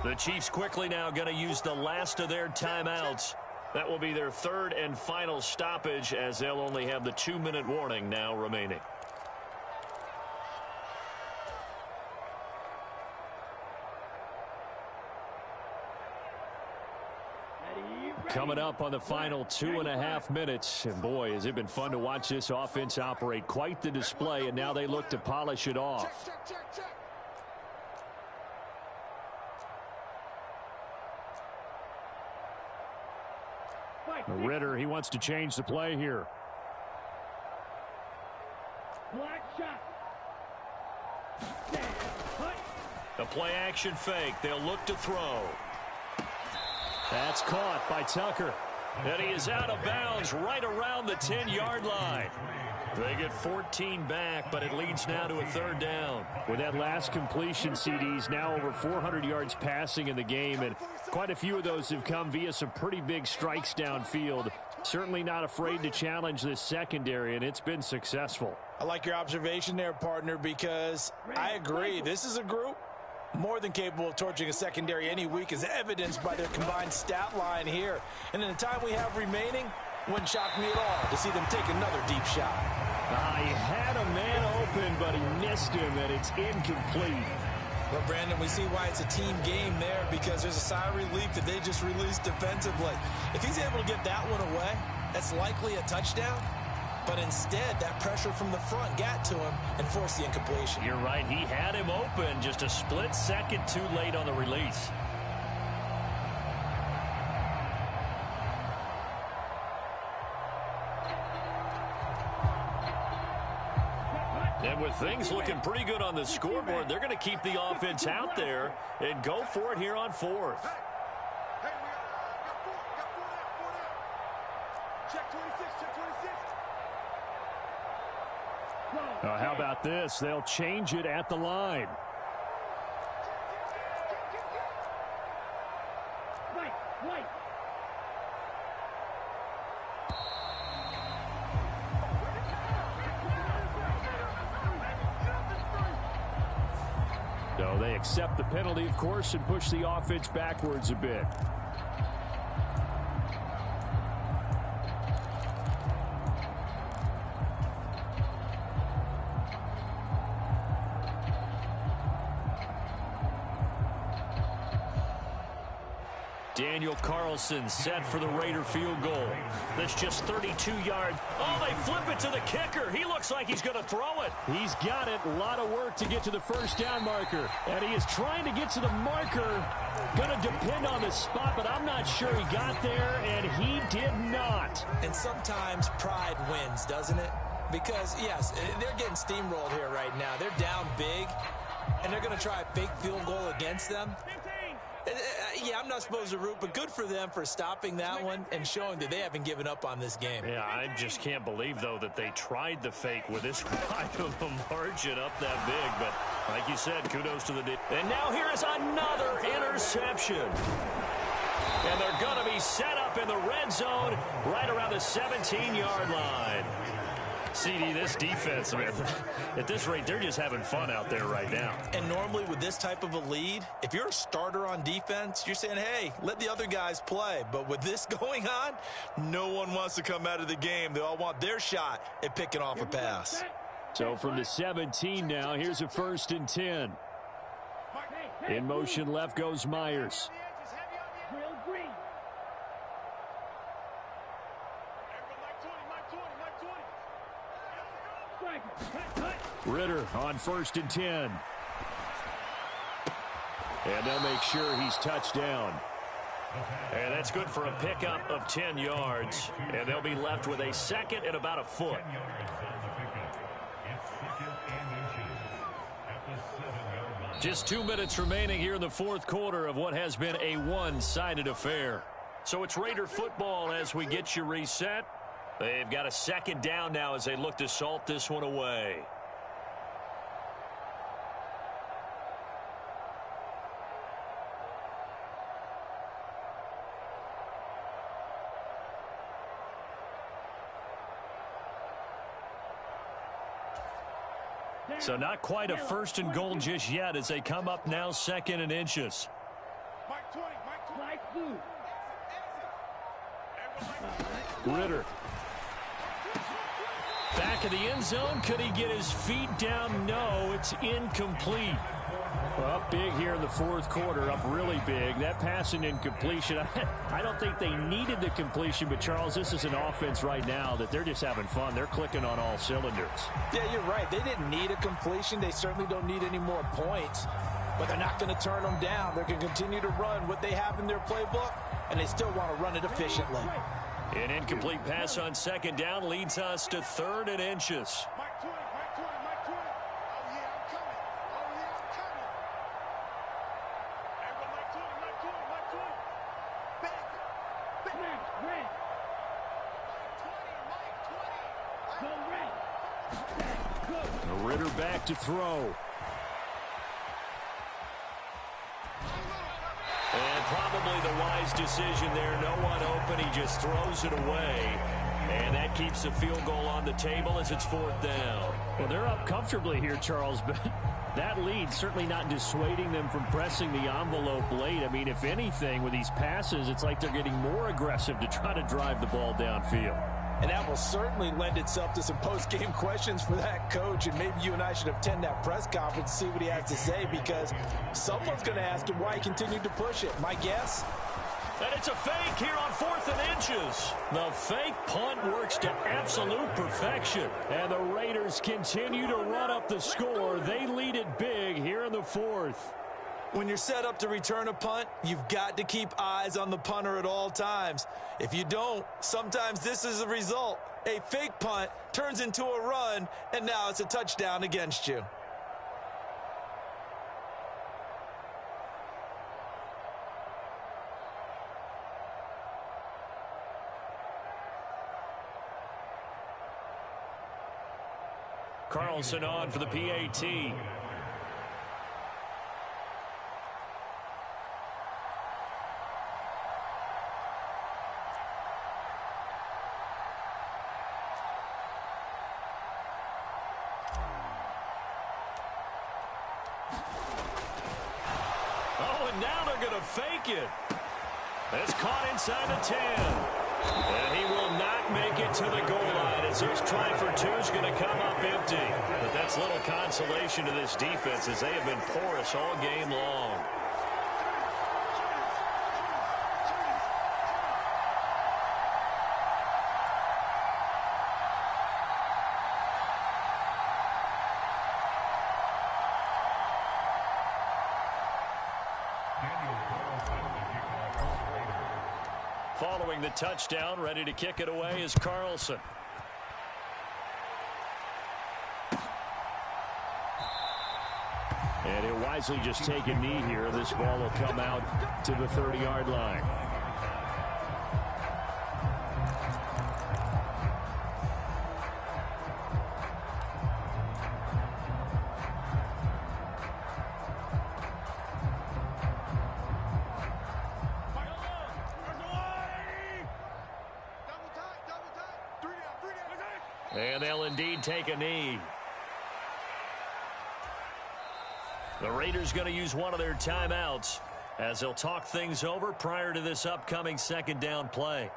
The Chiefs quickly now going to use the last of their timeouts. That will be their 3rd and final stoppage, as they'll only have the 2-minute warning now remaining. Coming up on the final 2.5 minutes. And boy, has it been fun to watch this offense operate. Quite the display, and now they look to polish it off. Ritter, he wants to change the play here. The play action fake. They'll look to throw. That's caught by Tucker. And he is out of bounds right around the 10-yard line. They get 14 back, but it leads now to a 3rd down. With that last completion, CDs now over 400 yards passing in the game, and quite a few of those have come via some pretty big strikes downfield. Certainly not afraid to challenge this secondary, and it's been successful. I like your observation there, partner, because I agree. This is a group more than capable of torching a secondary any week, as evidenced by their combined stat line here. And in the time we have remaining, wouldn't shock me at all to see them take another deep shot. He had a man open, but he missed him, and it's incomplete. Well, Brandon, we see why it's a team game there, because there's a sigh of relief that they just released defensively. If he's able to get that one away, that's likely a touchdown. But instead, that pressure from the front got to him and forced the incompletion. You're right. He had him open, just a split second too late on the release. And with things looking pretty good on the scoreboard, they're going to keep the offense out there and go for it here on fourth. Hey, we got four down. Check 26, check 26. How about this? They'll change it at the line. Right. So they accept the penalty, of course, and push the offense backwards a bit. Daniel Carlson set for the Raider field goal. That's just 32 yards. Oh, they flip it to the kicker. He looks like he's going to throw it. He's got it. A lot of work to get to the first down marker. And he is trying to get to the marker. Going to depend on the spot, but I'm not sure he got there, and he did not. And sometimes pride wins, doesn't it? Because, yes, they're getting steamrolled here right now. They're down big, and they're going to try a big field goal against them. Yeah, I'm not supposed to root, but good for them for stopping that one and showing that they haven't given up on this game. Yeah, I just can't believe, though, that they tried the fake with this wide of a margin up that big. But like you said, kudos to the D. And now here is another interception. And they're going to be set up in the red zone right around the 17-yard line. CD, this defense, I mean, at this rate, they're just having fun out there right now. And normally with this type of a lead, if you're a starter on defense, you're saying, hey, let the other guys play. But with this going on, no one wants to come out of the game. They all want their shot at picking off a pass. So from the 17 now, here's a 1st and 10. In motion left goes Myers. Ritter on 1st and 10. And they'll make sure he's touched down. And that's good for a pickup of 10 yards. And they'll be left with a second and about a foot. Just 2 minutes remaining here in the fourth quarter of what has been a one-sided affair. So it's Raider football as we get you reset. They've got a second down now as they look to salt this one away. So not quite a 1st and goal just yet as they come up now 2nd and inches. Ritter. Back of the end zone. Could he get his feet down? No, it's incomplete. Well, up big here in the fourth quarter, up really big. That pass and incompletion, I don't think they needed the completion, but Charles, this is an offense right now that they're just having fun. They're clicking on all cylinders. Yeah, you're right. They didn't need a completion. They certainly don't need any more points, but they're not going to turn them down. They're going to continue to run what they have in their playbook, and they still want to run it efficiently. An incomplete pass on 2nd down leads us to 3rd and inches. Ritter back to throw. And probably the wise decision there. No one open. He just throws it away. And that keeps the field goal on the table as it's 4th down. Well, they're up comfortably here, Charles, but that lead certainly not dissuading them from pressing the envelope late. I mean, if anything, with these passes, it's like they're getting more aggressive to try to drive the ball downfield. And that will certainly lend itself to some post-game questions for that coach. And maybe you and I should attend that press conference and see what he has to say, because someone's going to ask him why he continued to push it. My guess, And it's a fake here on 4th and inches. The fake punt works to absolute perfection. And the Raiders continue to run up the score. They lead it big here in the 4th. When you're set up to return a punt, you've got to keep eyes on the punter at all times. If you don't, sometimes this is the result. A fake punt turns into a run, and now it's a touchdown against you. Carlson on for the PAT. Oh, and now they're going to fake it. It's caught inside the 10. And he will not make it to the goal line as this try for two is going to come up empty. But that's little consolation to this defense as they have been porous all game long. Following the touchdown, ready to kick it away is Carlson. And he'll wisely just take a knee here. This ball will come out to the 30-yard line. And they'll indeed take a knee. The Raiders going to use one of their timeouts as they'll talk things over prior to this upcoming second down play.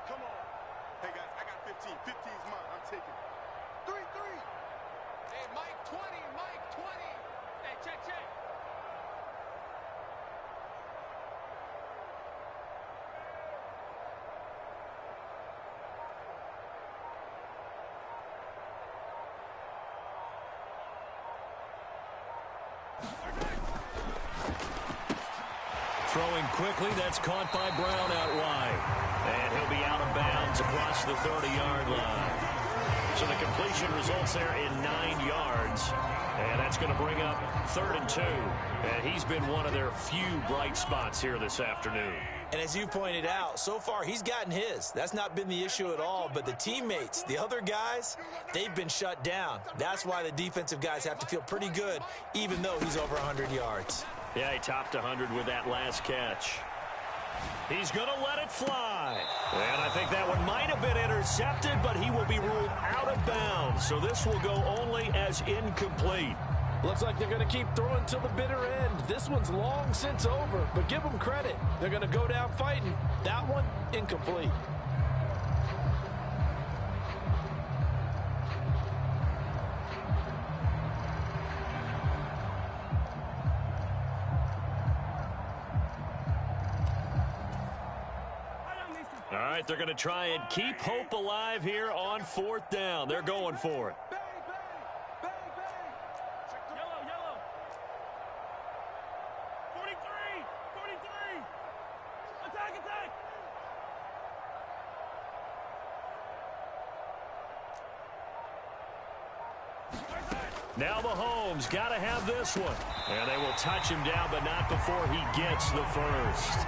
Come on. Hey, guys, I got 15. 15's mine. I'm taking it. 3-3. Hey, Mike 20. Mike 20. Hey, check. Throwing quickly, that's caught by Brown out wide. And he'll be out of bounds across the 30-yard line. So the completion results there in 9 yards. And that's going to bring up 3rd and 2. And he's been one of their few bright spots here this afternoon. And as you pointed out, so far he's gotten his. That's not been the issue at all. But the teammates, the other guys, they've been shut down. That's why the defensive guys have to feel pretty good, even though he's over 100 yards. Yeah, he topped 100 with that last catch. He's going to let it fly. And I think that one might have been intercepted, but he will be ruled out of bounds. So this will go only as incomplete. Looks like they're going to keep throwing till the bitter end. This one's long since over, but give them credit. They're going to go down fighting. That one, incomplete. All right, they're going to try and keep hope alive here on 4th down. They're going for it. Yellow. 43. Attack. Now Mahomes got to have this one. And they will touch him down, but not before he gets the first.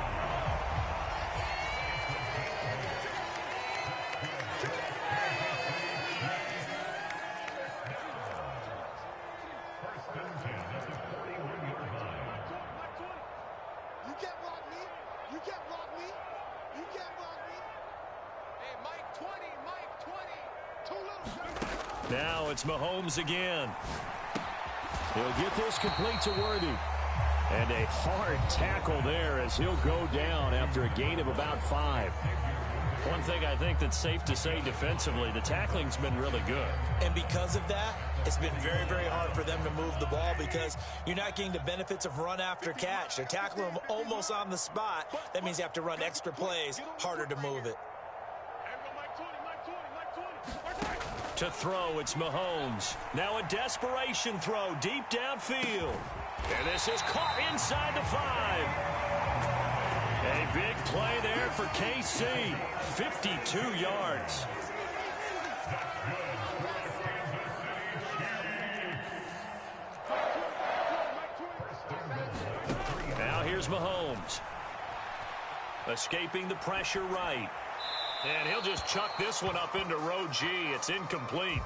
Now it's Mahomes again. He'll get this complete to Worthy. And a hard tackle there as he'll go down after a gain of about 5. One thing I think that's safe to say defensively, the tackling's been really good. And because of that, it's been very, very hard for them to move the ball because you're not getting the benefits of run after catch. They're tackling them almost on the spot. That means you have to run extra plays, harder to move it. To throw, it's Mahomes. Now a desperation throw deep downfield. And this is caught inside the 5. A big play there for KC. 52 yards. Now here's Mahomes. Escaping the pressure right. And he'll just chuck this one up into row G. It's incomplete.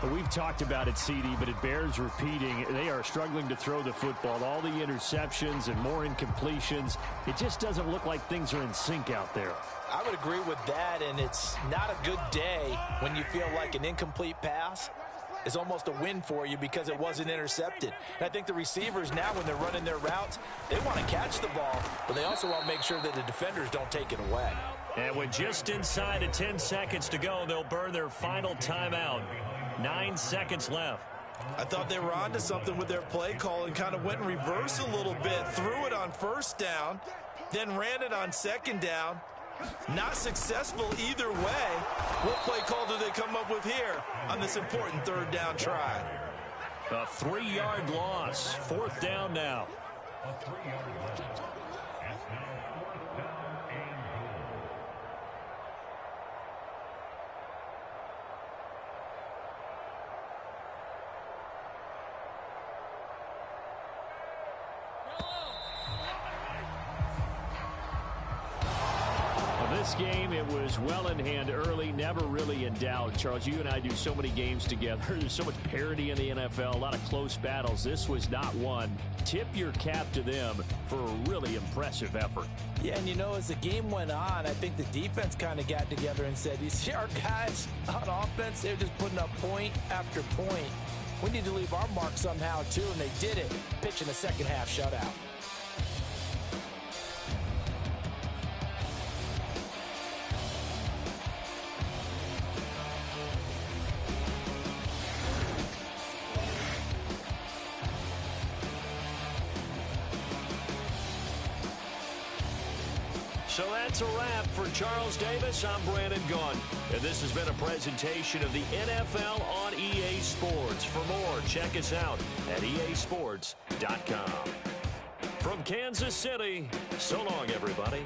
But we've talked about it, CD, but it bears repeating. They are struggling to throw the football. All the interceptions and more incompletions. It just doesn't look like things are in sync out there. I would agree with that, and it's not a good day when you feel like an incomplete pass is almost a win for you because it wasn't intercepted. And I think the receivers now, when they're running their routes, they want to catch the ball, but they also want to make sure that the defenders don't take it away. And with just inside of 10 seconds to go, they'll burn their final timeout. 9 seconds left. I thought they were onto something with their play call and kind of went in reverse a little bit, threw it on first down, then ran it on second down. Not successful either way. What play call do they come up with here on this important third down try? A 3-yard loss. 4th down now. This game, it was well in hand early, never really in doubt. Charles, you and I do so many games together. There's so much parity in the NFL, a lot of close battles. This was not one. Tip your cap to them for a really impressive effort. Yeah, and you know, as the game went on, I think the defense kind of got together and said, you see our guys on offense, they're just putting up point after point. We need to leave our mark somehow, too, and they did it, pitching a second-half shutout. So that's a wrap for Charles Davis. I'm Brandon Gunn. And this has been a presentation of the NFL on EA Sports. For more, check us out at easports.com. From Kansas City, so long, everybody.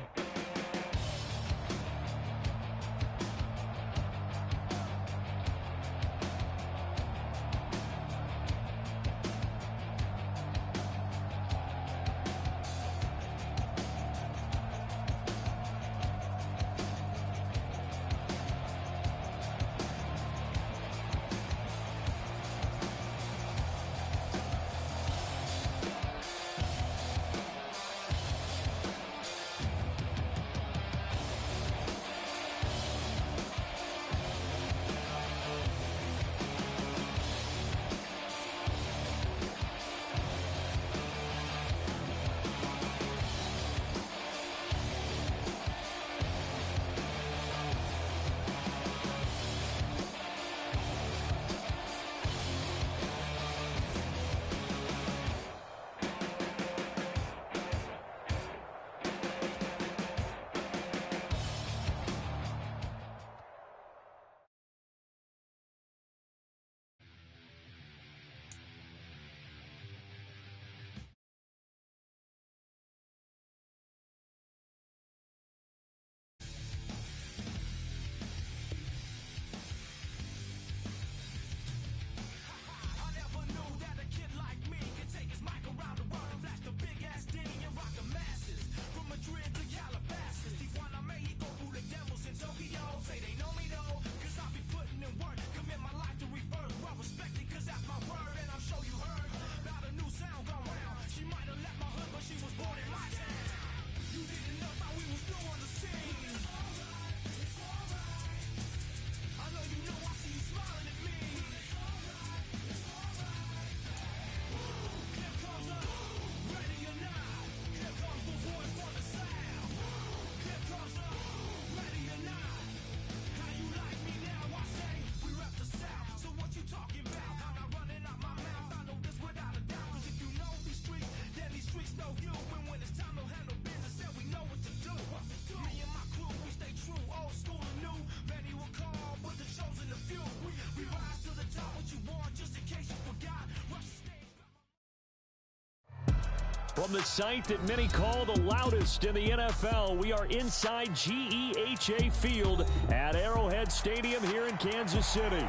From the site that many call the loudest in the NFL, we are inside GEHA Field at Arrowhead Stadium here in Kansas City.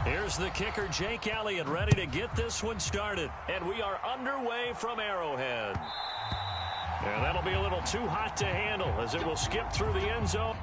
Here's the kicker, Jake Elliott, ready to get this one started. And we are underway from Arrowhead. And that'll be a little too hot to handle as it will skip through the end zone.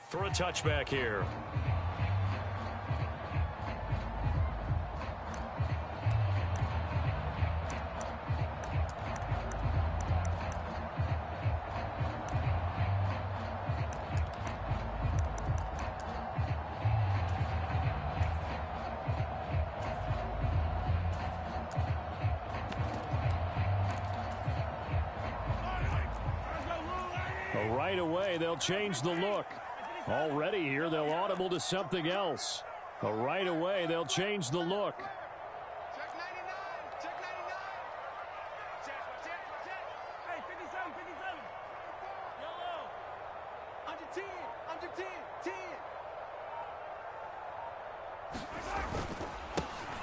For a touchback here. Right away, they'll change the look. Already here, they'll audible to something else. Right away, they'll change the look. Check 99. Check 99. Check. Hey, 57, 57. Yellow. Under 10. Under 10. 10.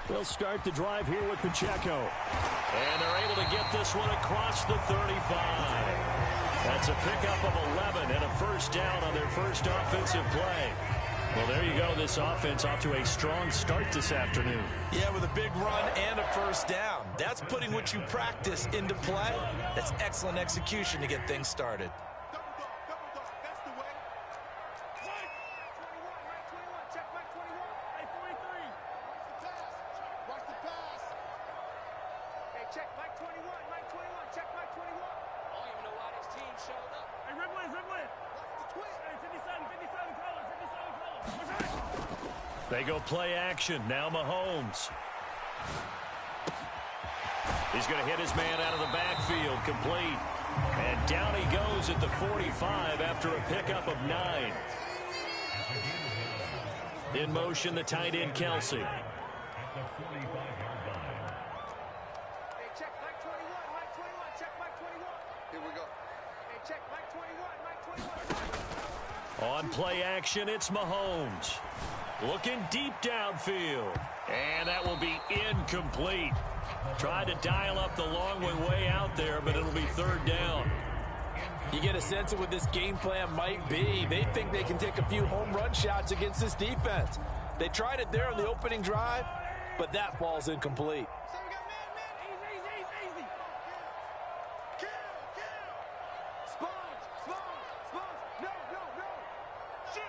They'll start the drive here with Pacheco. And they're able to get this one across the 35. That's a pickup of 11 and a first down on their first offensive play. Well, there you go. This offense off to a strong start this afternoon. Yeah, with a big run and a first down. That's putting what you practice into play. That's excellent execution to get things started. Double dog. That's the way. Right. 21, right 21. Check back 21. Hey, 43. Watch the pass. Hey, check back 21. Right 21. Check back 21. I don't even know why this team showed up. Hey, Ridley. Watch the twist. Hey, 57 colors. 57 colors. They go play action. Now Mahomes. He's going to hit his man out of the backfield. Complete. And down he goes at the 45 after a pickup of 9. In motion, the tight end, Kelsey. Hey, check back 21. Right 21. Check back 21. Here we go. Hey, check back 21. Right 21. On play action, it's Mahomes. Looking deep downfield. And that will be incomplete. Tried to dial up the long one way out there, but it'll be third down. You get a sense of what this game plan might be. They think they can take a few home run shots against this defense. They tried it there on the opening drive, but that ball's incomplete. So we got man. Easy. Kill. Sponge. No. Shoot.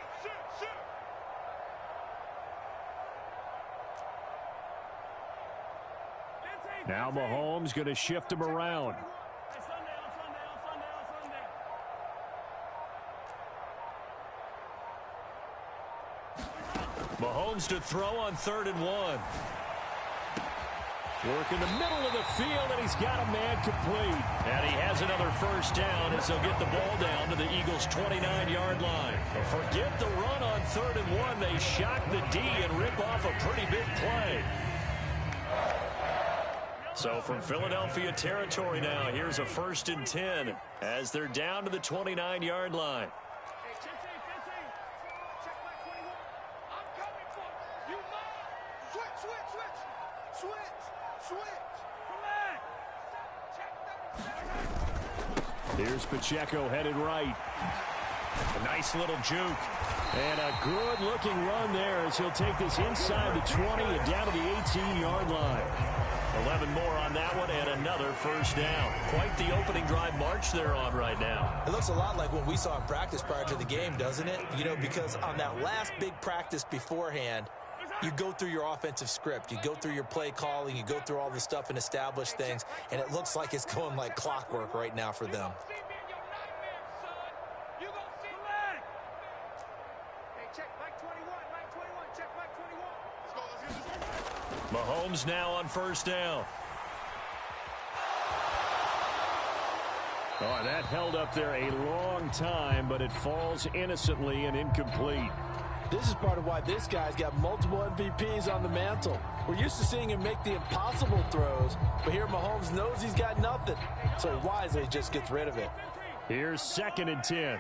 Now Mahomes going to shift him around. Hey, Sunday. Mahomes to throw on 3rd and 1. Work in the middle of the field, and he's got a man complete. And he has another first down as they'll get the ball down to the Eagles' 29-yard line. But forget the run on 3rd and 1. They shock the D and rip off a pretty big play. So from Philadelphia territory now, here's a 1st and 10 as they're down to the 29-yard line. Hey, 15. Check back 21. I'm coming for you. Switch. Come back. Here's Pacheco headed right. A nice little juke. And a good-looking run there as he'll take this inside the 20 and down to the 18-yard line. 11 more on that one and another first down. Quite the opening drive march they're on right now. It looks a lot like what we saw in practice prior to the game, doesn't it? You know, because on that last big practice beforehand, you go through your offensive script. You go through your play calling. You go through all the stuff and establish things. And it looks like it's going like clockwork right now for them. Mahomes now on first down. Oh, that held up there a long time, but it falls innocently and incomplete. This is part of why this guy's got multiple MVPs on the mantle. We're used to seeing him make the impossible throws, but here Mahomes knows he's got nothing, so he wisely just gets rid of it. Here's 2nd and 10.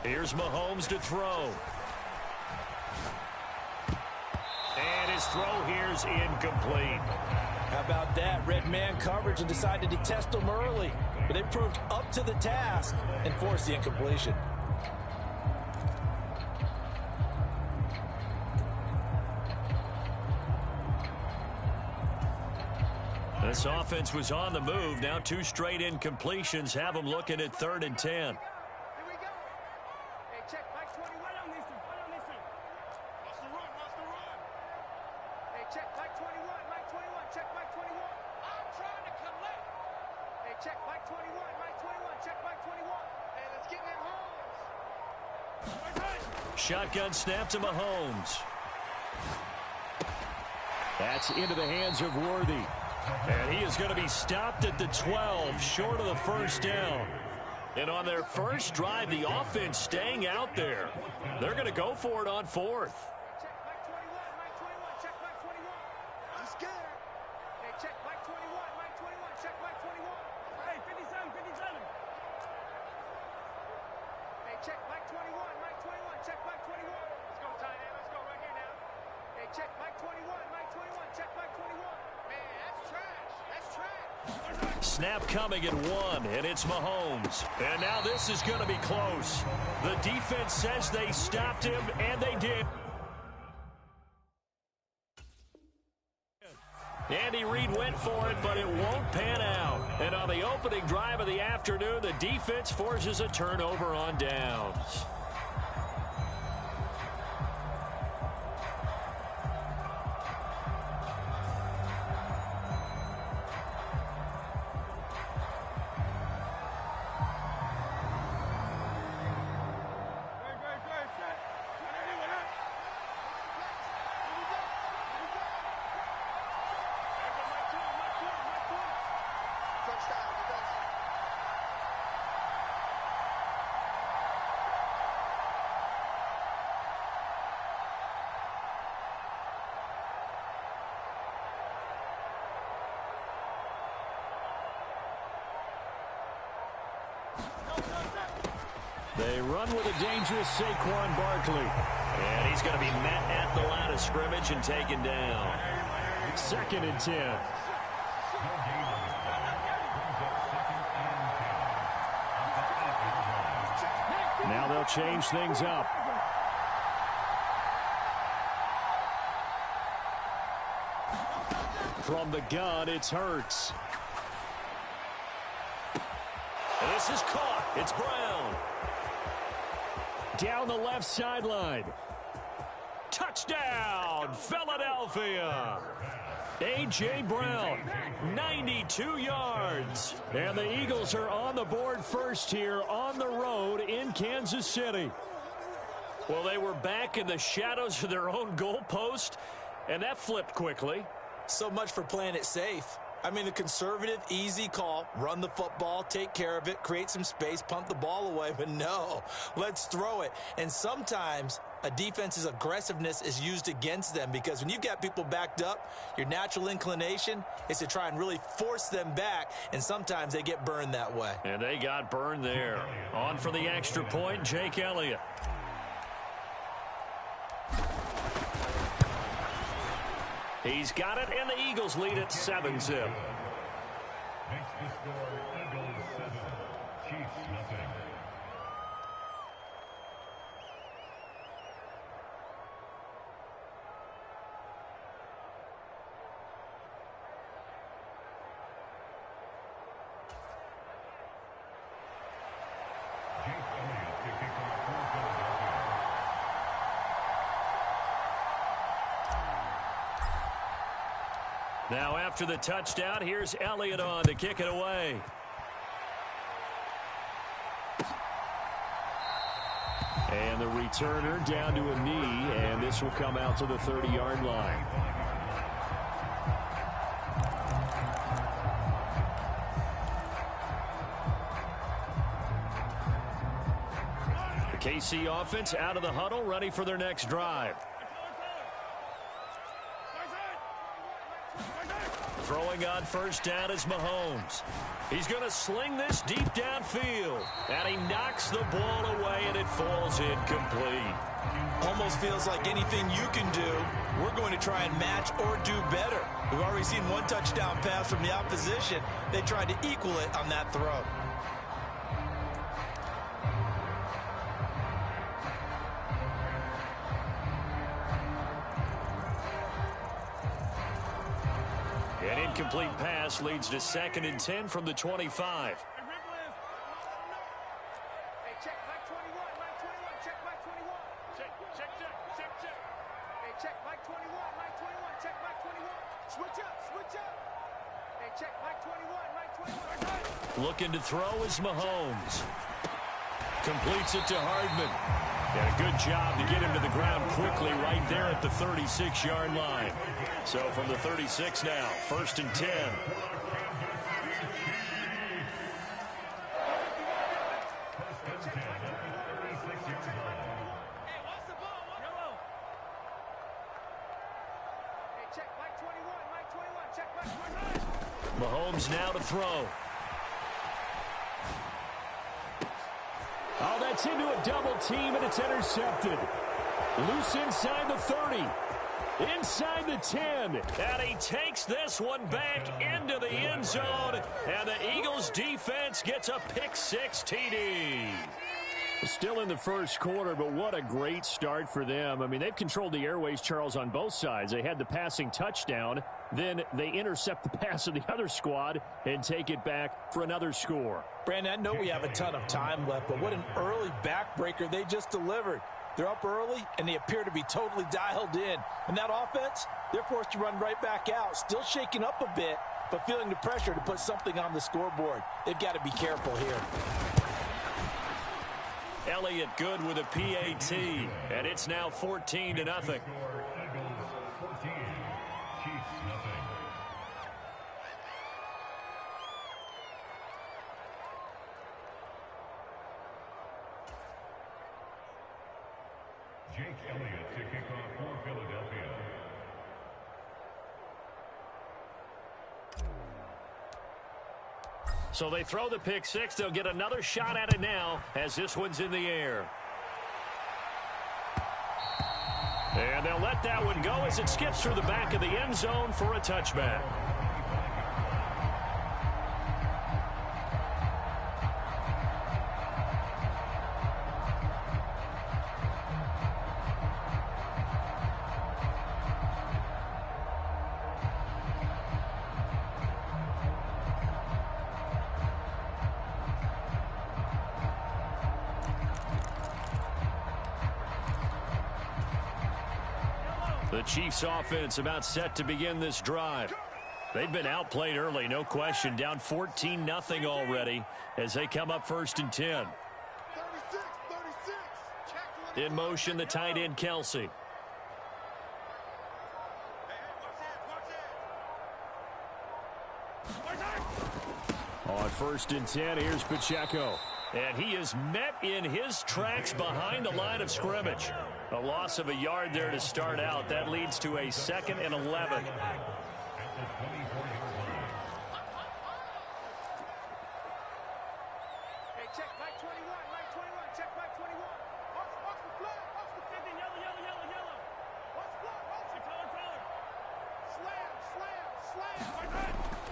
Here's Mahomes to throw. And his throw here's incomplete. How about that? Red man coverage and decided to test him early. But they proved up to the task and forced the incompletion. This offense was on the move. Now 2 straight incompletions have them looking at 3rd and 10. Shotgun snap to Mahomes. That's into the hands of Worthy. And he is going to be stopped at the 12, short of the first down. And on their first drive, the offense staying out there. They're going to go for it on 4th. check, Mike 21, Mike 21, check, Mike 21. Let's go, tight end, let's go right here now. Hey, check, Mike 21, Mike 21, check, Mike 21. Man, that's trash, that's trash. Snap coming at 1, and it's Mahomes. And now this is going to be close. The defense says they stopped him, and they did. Andy Reid went for it, but it won't pan out. And on the opening drive of the afternoon, the defense forces a turnover on downs. They run with a dangerous Saquon Barkley. And he's going to be met at the line of scrimmage and taken down. 2nd and 10. Now they'll change things up. From the gun, it's Hurts. This is caught. It's Brown. Down the left sideline. Touchdown, Philadelphia. A.J. Brown, 92 yards. And the Eagles are on the board first here on the road in Kansas City. Well, they were back in the shadows of their own goalpost, and that flipped quickly. So much for playing it safe. I mean, the conservative, easy call, run the football, take care of it, create some space, punt the ball away. But no, let's throw it. And sometimes a defense's aggressiveness is used against them because when you've got people backed up, your natural inclination is to try and really force them back, and sometimes they get burned that way. And they got burned there. On for the extra point, Jake Elliott. He's got it, and the Eagles lead at 7-zip. Makes the score Eagles 7, Chiefs nothing. Jake Elliott to kick off for Philadelphia. Now after the touchdown, here's Elliott on to kick it away. And the returner down to a knee, and this will come out to the 30-yard line. The KC offense out of the huddle, ready for their next drive. Throwing on first down is Mahomes. He's going to sling this deep downfield. And he knocks the ball away, and it falls incomplete. Almost feels like anything you can do, we're going to try and match or do better. We've already seen one touchdown pass from the opposition. They tried to equal it on that throw. An incomplete pass leads to 2nd and 10 from the 25. Hey, check, Mike 21, Mike 21, check, Mike 21. Check. Hey, check, Mike 21, Mike 21, check, Mike 21. Switch up. Hey, check, Mike 21, Mike 21. Looking to throw is Mahomes. Completes it to Hardman. And a good job to get him to the ground quickly right there at the 36-yard line. So from the 36 now, 1st and 10. Mahomes now to throw. Oh, that's into a double team, and it's intercepted. Loose inside the 30. Inside the 10. And he takes this one back into the end zone. And the Eagles defense gets a pick-6 TD. Still in the first quarter, but what a great start for them. I mean, they've controlled the airways, Charles, on both sides. They had the passing touchdown. Then they intercept the pass of the other squad and take it back for another score. Brandon, I know we have a ton of time left, but what an early backbreaker they just delivered. They're up early, and they appear to be totally dialed in. And that offense, they're forced to run right back out, still shaking up a bit, but feeling the pressure to put something on the scoreboard. They've got to be careful here. Elliott good with a PAT, and it's now 14-0. Eagles 14, Chiefs nothing. Jake Elliott to kick off for Philadelphia. So they throw the pick-6. They'll get another shot at it now as this one's in the air. And they'll let that one go as it skips through the back of the end zone for a touchback. The Chiefs offense about set to begin this drive. They've been outplayed early, no question. Down 14-0 already as they come up 1st and 10. 36. In motion, the tight end, Kelsey. On 1st and 10, here's Pacheco. And he is met in his tracks behind the line of scrimmage. A loss of a yard there to start out. That leads to a 2nd and 11. Hey, check Mike 21, Mike 21, check Mike 21. Watch the flag, watch the 50, yellow. Watch the flag, watch the color. Slam.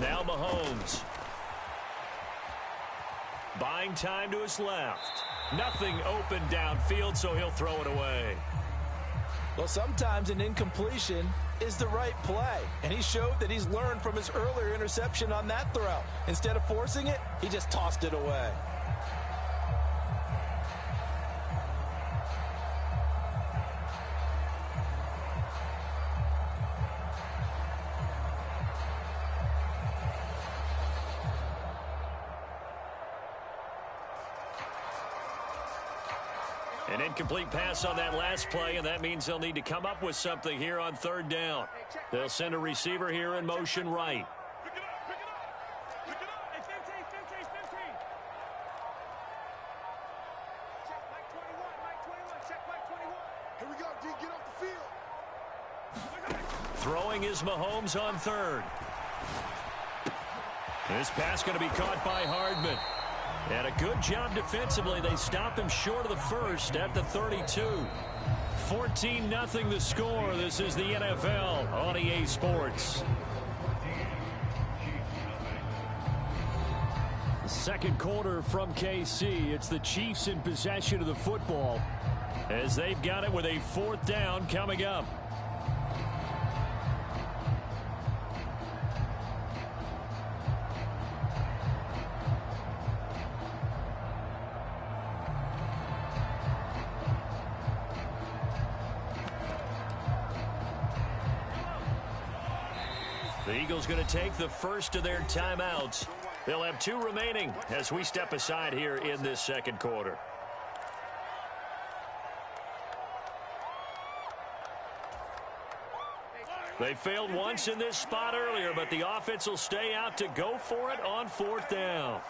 Now Mahomes. Buying time to his left. Nothing open downfield, so he'll throw it away. Well, sometimes an incompletion is the right play, and he showed that he's learned from his earlier interception on that throw. Instead of forcing it, he just tossed it away. An incomplete pass on that last play, and that means they'll need to come up with something here on 3rd down. They'll send a receiver here in motion right. Pick it up. Hey, 15. Check Mike 21, check Mike 21. Here we go, D, get off the field. Throwing is Mahomes on 3rd. This pass going to be caught by Hardman. And a good job defensively. They stop him short of the first at the 32. 14-0 the score. This is the NFL on EA Sports. Second quarter from KC. It's the Chiefs in possession of the football as they've got it with a 4th down coming up. The Eagles going to take the first of their timeouts. They'll have 2 remaining as we step aside here in this second quarter. They failed once in this spot earlier, but the offense will stay out to go for it on 4th down.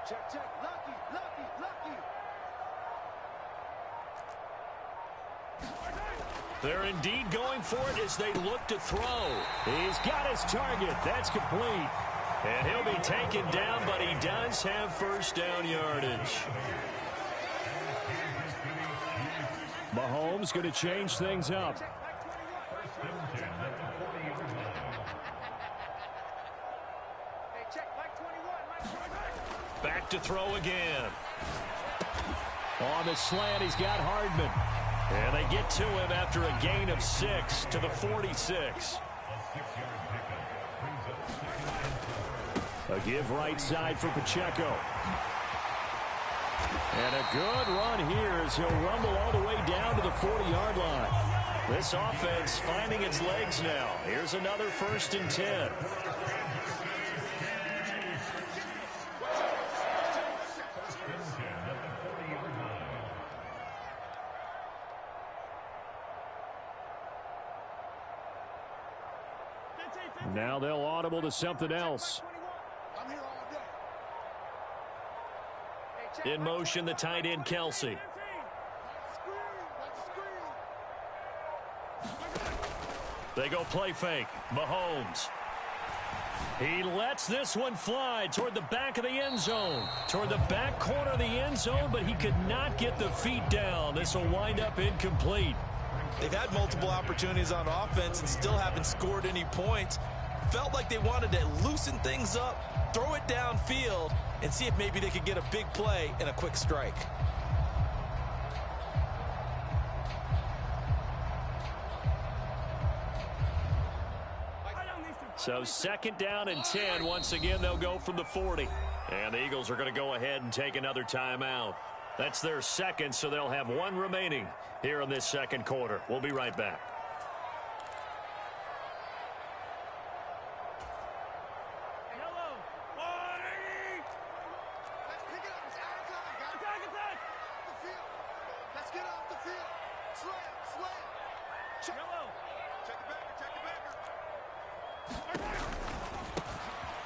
Check, check. Lucky, lucky, lucky. They're indeed going for it as they look to throw. He's got his target. That's complete. And he'll be taken down, but he does have first down yardage. Mahomes going to change things up. Back to throw again. On the slant, he's got Hardman. And they get to him after a gain of 6 to the 46. A give right side for Pacheco. And a good run here as he'll rumble all the way down to the 40-yard line. This offense finding its legs now. Here's another 1st and 10. Now they'll audible to something else. I'm here all day. In motion, the tight end, Kelsey. They go play fake. Mahomes. He lets this one fly toward the back of the end zone. Toward the back corner of the end zone, but he could not get the feet down. This will wind up incomplete. They've had multiple opportunities on offense and still haven't scored any points. Felt like they wanted to loosen things up, throw it downfield, and see if maybe they could get a big play and a quick strike. So 2nd down and 10. Once again, they'll go from the 40. And the Eagles are going to go ahead and take another timeout. That's their 2nd, so they'll have 1 remaining here in this 2nd quarter. We'll be right back.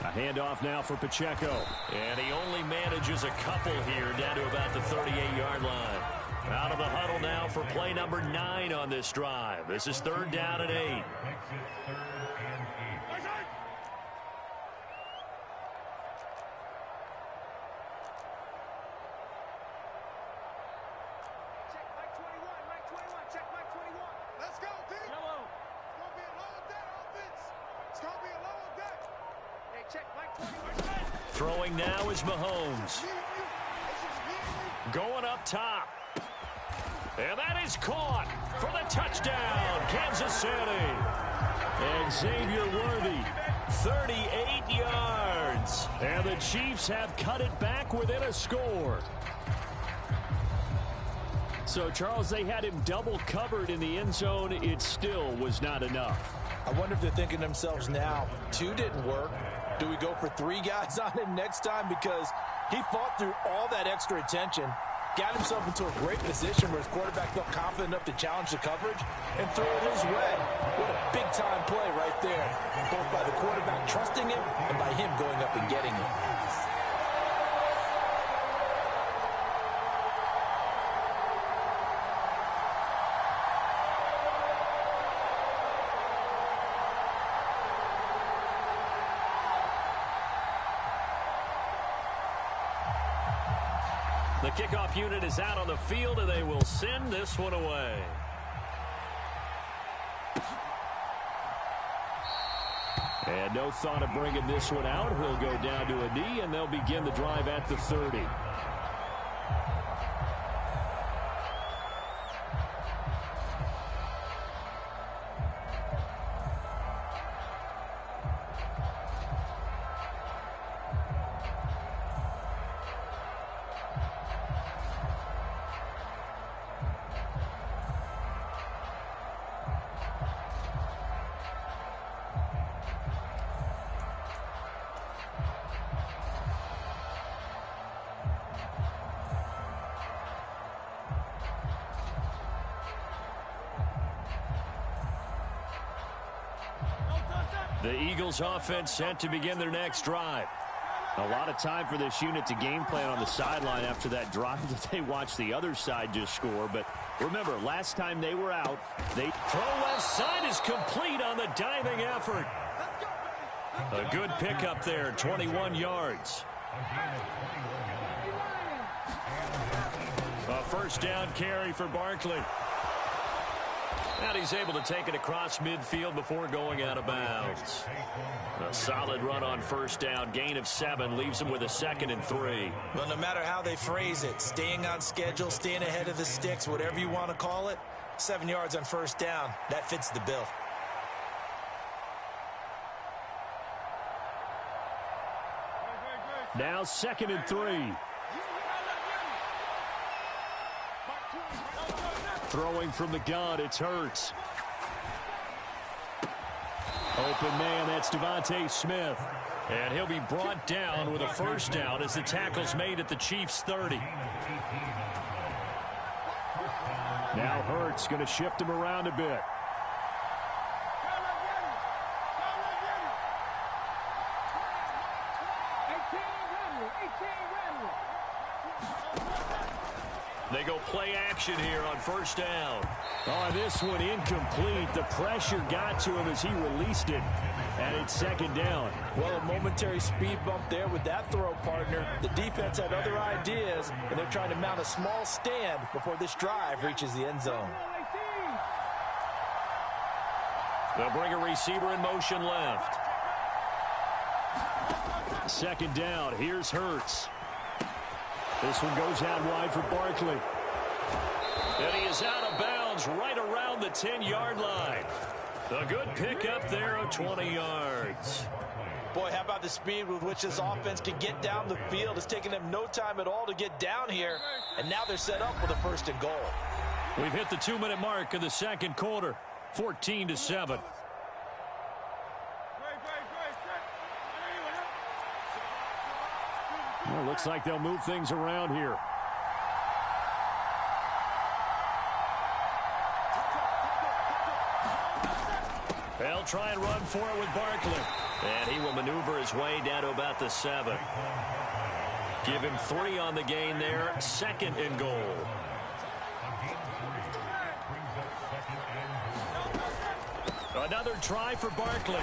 A handoff now for Pacheco. And he only manages a couple here down to about the 38-yard line. Out of the huddle now for play number 9 on this drive. This is 3rd down and 8. Throwing now is Mahomes. Going up top. And that is caught for the touchdown, Kansas City. And Xavier Worthy, 38 yards. and the Chiefs have cut it back within a score. So, Charles, they had him double covered in the end zone. It still was not enough. I wonder if they're thinking to themselves now, 2 didn't work. Do we go for 3 guys on him next time? Because he fought through all that extra attention, got himself into a great position where his quarterback felt confident enough to challenge the coverage and throw it his way. What a big-time play right there, both by the quarterback trusting him and by him going up and getting it. The kickoff unit is out on the field, and they will send this one away. And no thought of bringing this one out. He'll go down to a knee, and they'll begin the drive at the 30. The Eagles offense set to begin their next drive. A lot of time for this unit to game plan on the sideline after that drive that they watched the other side just score. But remember, last time they were out, they throw left side is complete on the diving effort. A good pickup there, 21 yards. A first down carry for Barkley. And he's able to take it across midfield before going out of bounds. A solid run on first down. Gain of 7 leaves him with a 2nd and 3. Well, no matter how they phrase it, staying on schedule, staying ahead of the sticks, whatever you want to call it, 7 yards on first down, that fits the bill. Now 2nd and 3. Throwing from the gun, it's Hurts. Open man, that's Devontae Smith. And he'll be brought down with a first down as the tackle's made at the Chiefs' 30. Now Hurts going to shift him around a bit. They go play action here on first down. Oh, this one incomplete. The pressure got to him as he released it. And it's 2nd down. Well, a momentary speed bump there with that throw, partner. The defense had other ideas, and they're trying to mount a small stand before this drive reaches the end zone. They'll bring a receiver in motion left. 2nd down. Here's Hurts. This one goes out wide for Barkley. And he is out of bounds right around the 10-yard line. A good pickup there of 20 yards. Boy, how about the speed with which this offense can get down the field? It's taken them no time at all to get down here, and now they're set up with a 1st and goal. We've hit the 2-minute mark of the 2nd quarter, 14-7. Well, looks like they'll move things around here. They'll try and run for it with Barkley. And he will maneuver his way down to about the 7. Give him 3 on the gain there. 2nd and goal. Another try for Barkley.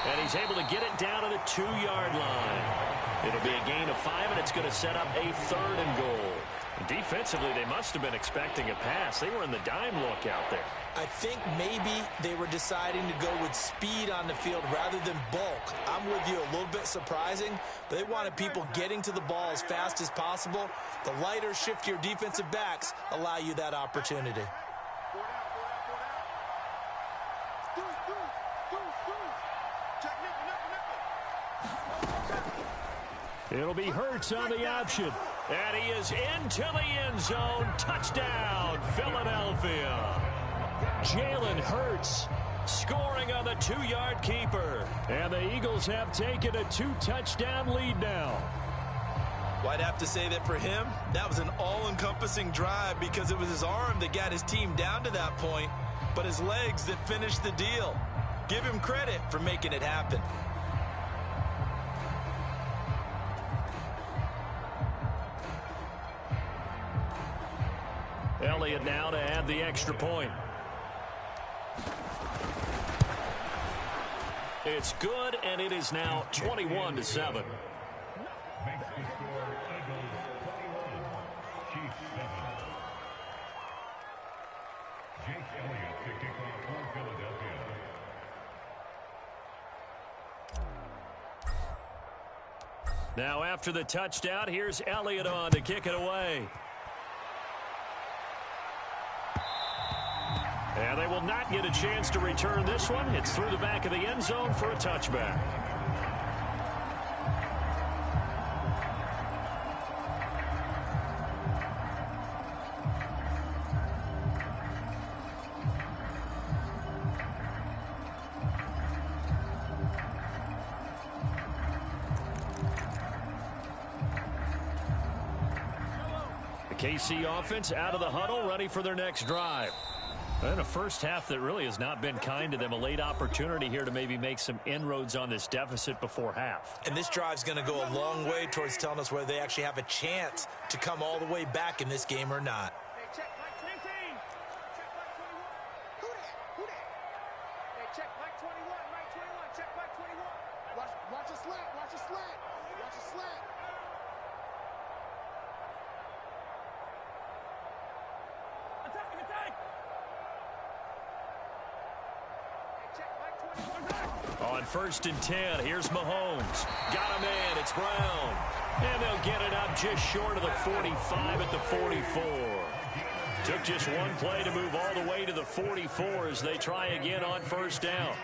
And he's able to get it down to the 2-yard line. It'll be a gain of 5, and it's going to set up a 3rd and goal. Defensively, they must have been expecting a pass. They were in the dime look out there. I think maybe they were deciding to go with speed on the field rather than bulk. I'm with you, a little bit surprising. They wanted people getting to the ball as fast as possible. The lighter, shiftier defensive backs allow you that opportunity. It'll be Hurts on the option. And he is into the end zone. Touchdown, Philadelphia. Jalen Hurts scoring on the 2-yard keeper. And the Eagles have taken a 2-touchdown lead now. Well, I'd have to say that for him, that was an all-encompassing drive because it was his arm that got his team down to that point, but his legs that finished the deal. Give him credit for making it happen. Elliott now to add the extra point. It's good, and it is now 21-7. Makes the score Eagles 21, Chiefs 7. Jake Elliott to kick off for Philadelphia. Now after the touchdown, here's Elliott on to kick it away. And they will not get a chance to return this one. It's through the back of the end zone for a touchback. The KC offense out of the huddle, ready for their next drive. And a first half that really has not been kind to them. A late opportunity here to maybe make some inroads on this deficit before half. And this drive's going to go a long way towards telling us whether they actually have a chance to come all the way back in this game or not. Hey, check Mike 19. Check Mike 21. Who that? Who that? Hey, check Mike 21. Mike 21. Check Mike 21. Watch a slant. Watch a slant. Watch a slant. Attack! Attack! Hey, check Mike 21. On 1st and 10, here's Mahomes. Got a man, it's Brown. And they'll get it up just short of the 45 at the 44. Took just one play to move all the way to the 44 as they try again on 1st down.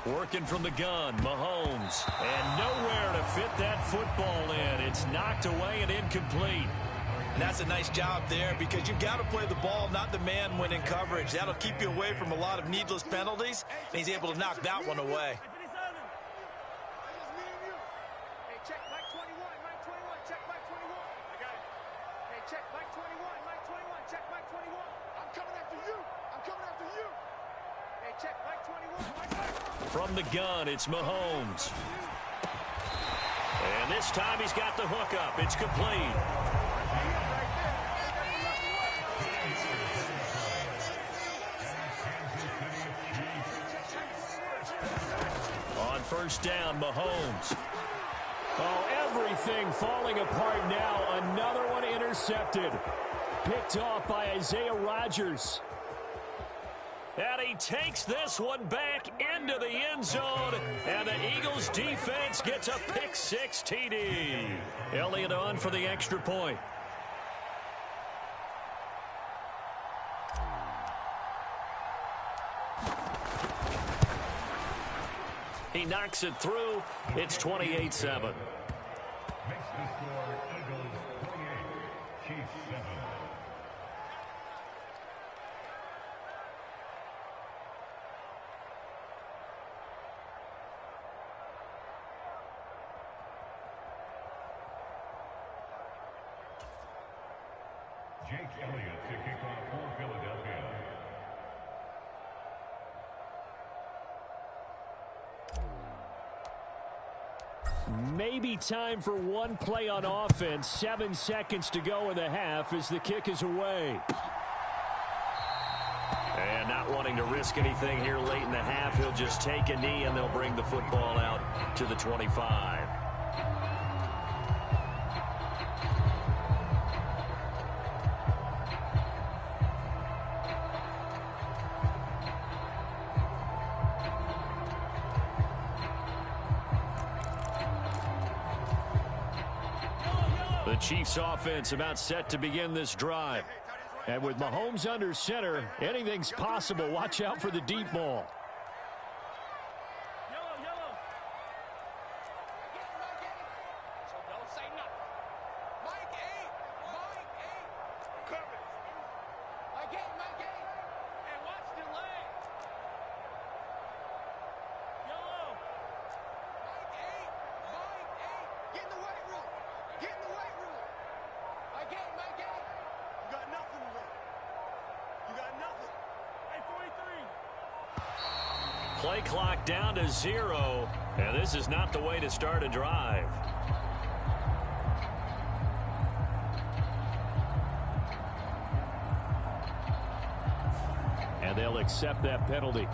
Working from the gun, Mahomes. And nowhere to fit that football in. It's knocked away and incomplete. And that's a nice job there because you've got to play the ball, not the man when in coverage. That'll keep you away from a lot of needless penalties, and he's able to knock that one away. Hey, check Mike 21. Mike 21. Check Mike 21. I got it. Hey, check Mike 21. Mike 21. Check Mike 21. I'm coming after you. I'm coming after you. Hey, check Mike 21. Mike 21. From the gun, it's Mahomes. And this time he's got the hook up. It's complete. On 1st down, Mahomes. Oh, everything falling apart now. Another one intercepted. Picked off by Isaiah Rodgers. And he takes this one back into the end zone. And the Eagles defense gets a pick-6 TD. Elliott on for the extra point. He knocks it through. It's 28-7. Makes the score Eagles 28, Chiefs 7. Jake Elliott to kick off for Philadelphia. Maybe time for one play on offense. 7 seconds to go in the half as the kick is away. And not wanting to risk anything here late in the half, he'll just take a knee and they'll bring the football out to the 25. The Chiefs offense about set to begin this drive. And with Mahomes under center, anything's possible. Watch out for the deep ball. Yellow. So don't say nothing. Mike 8. Cover. Mike 8. And watch the leg. Yellow. Mike 8. Get in the weight room. Mike 8. You got nothing today. You got nothing. Hey, 43. Play clock down to 0. And this is not the way to start a drive. And they'll accept that penalty.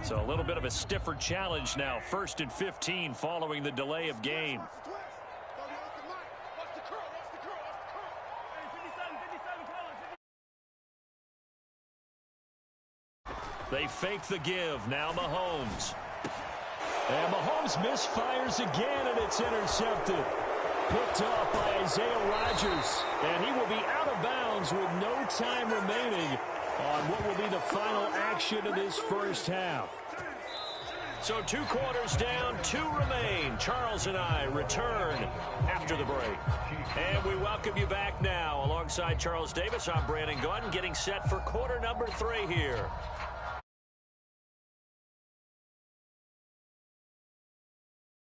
So a little bit of a stiffer challenge now. 1st and 15 following the delay of game. They fake the give. Now Mahomes. And Mahomes misfires again, and it's intercepted. Picked off by Isaiah Rodgers. And he will be out of bounds with no time remaining on what will be the final action of this first half. So 2 quarters down, 2 remain. Charles and I return after the break. And we welcome you back now. Alongside Charles Davis, I'm Brandon Gordon, getting set for quarter number 3 here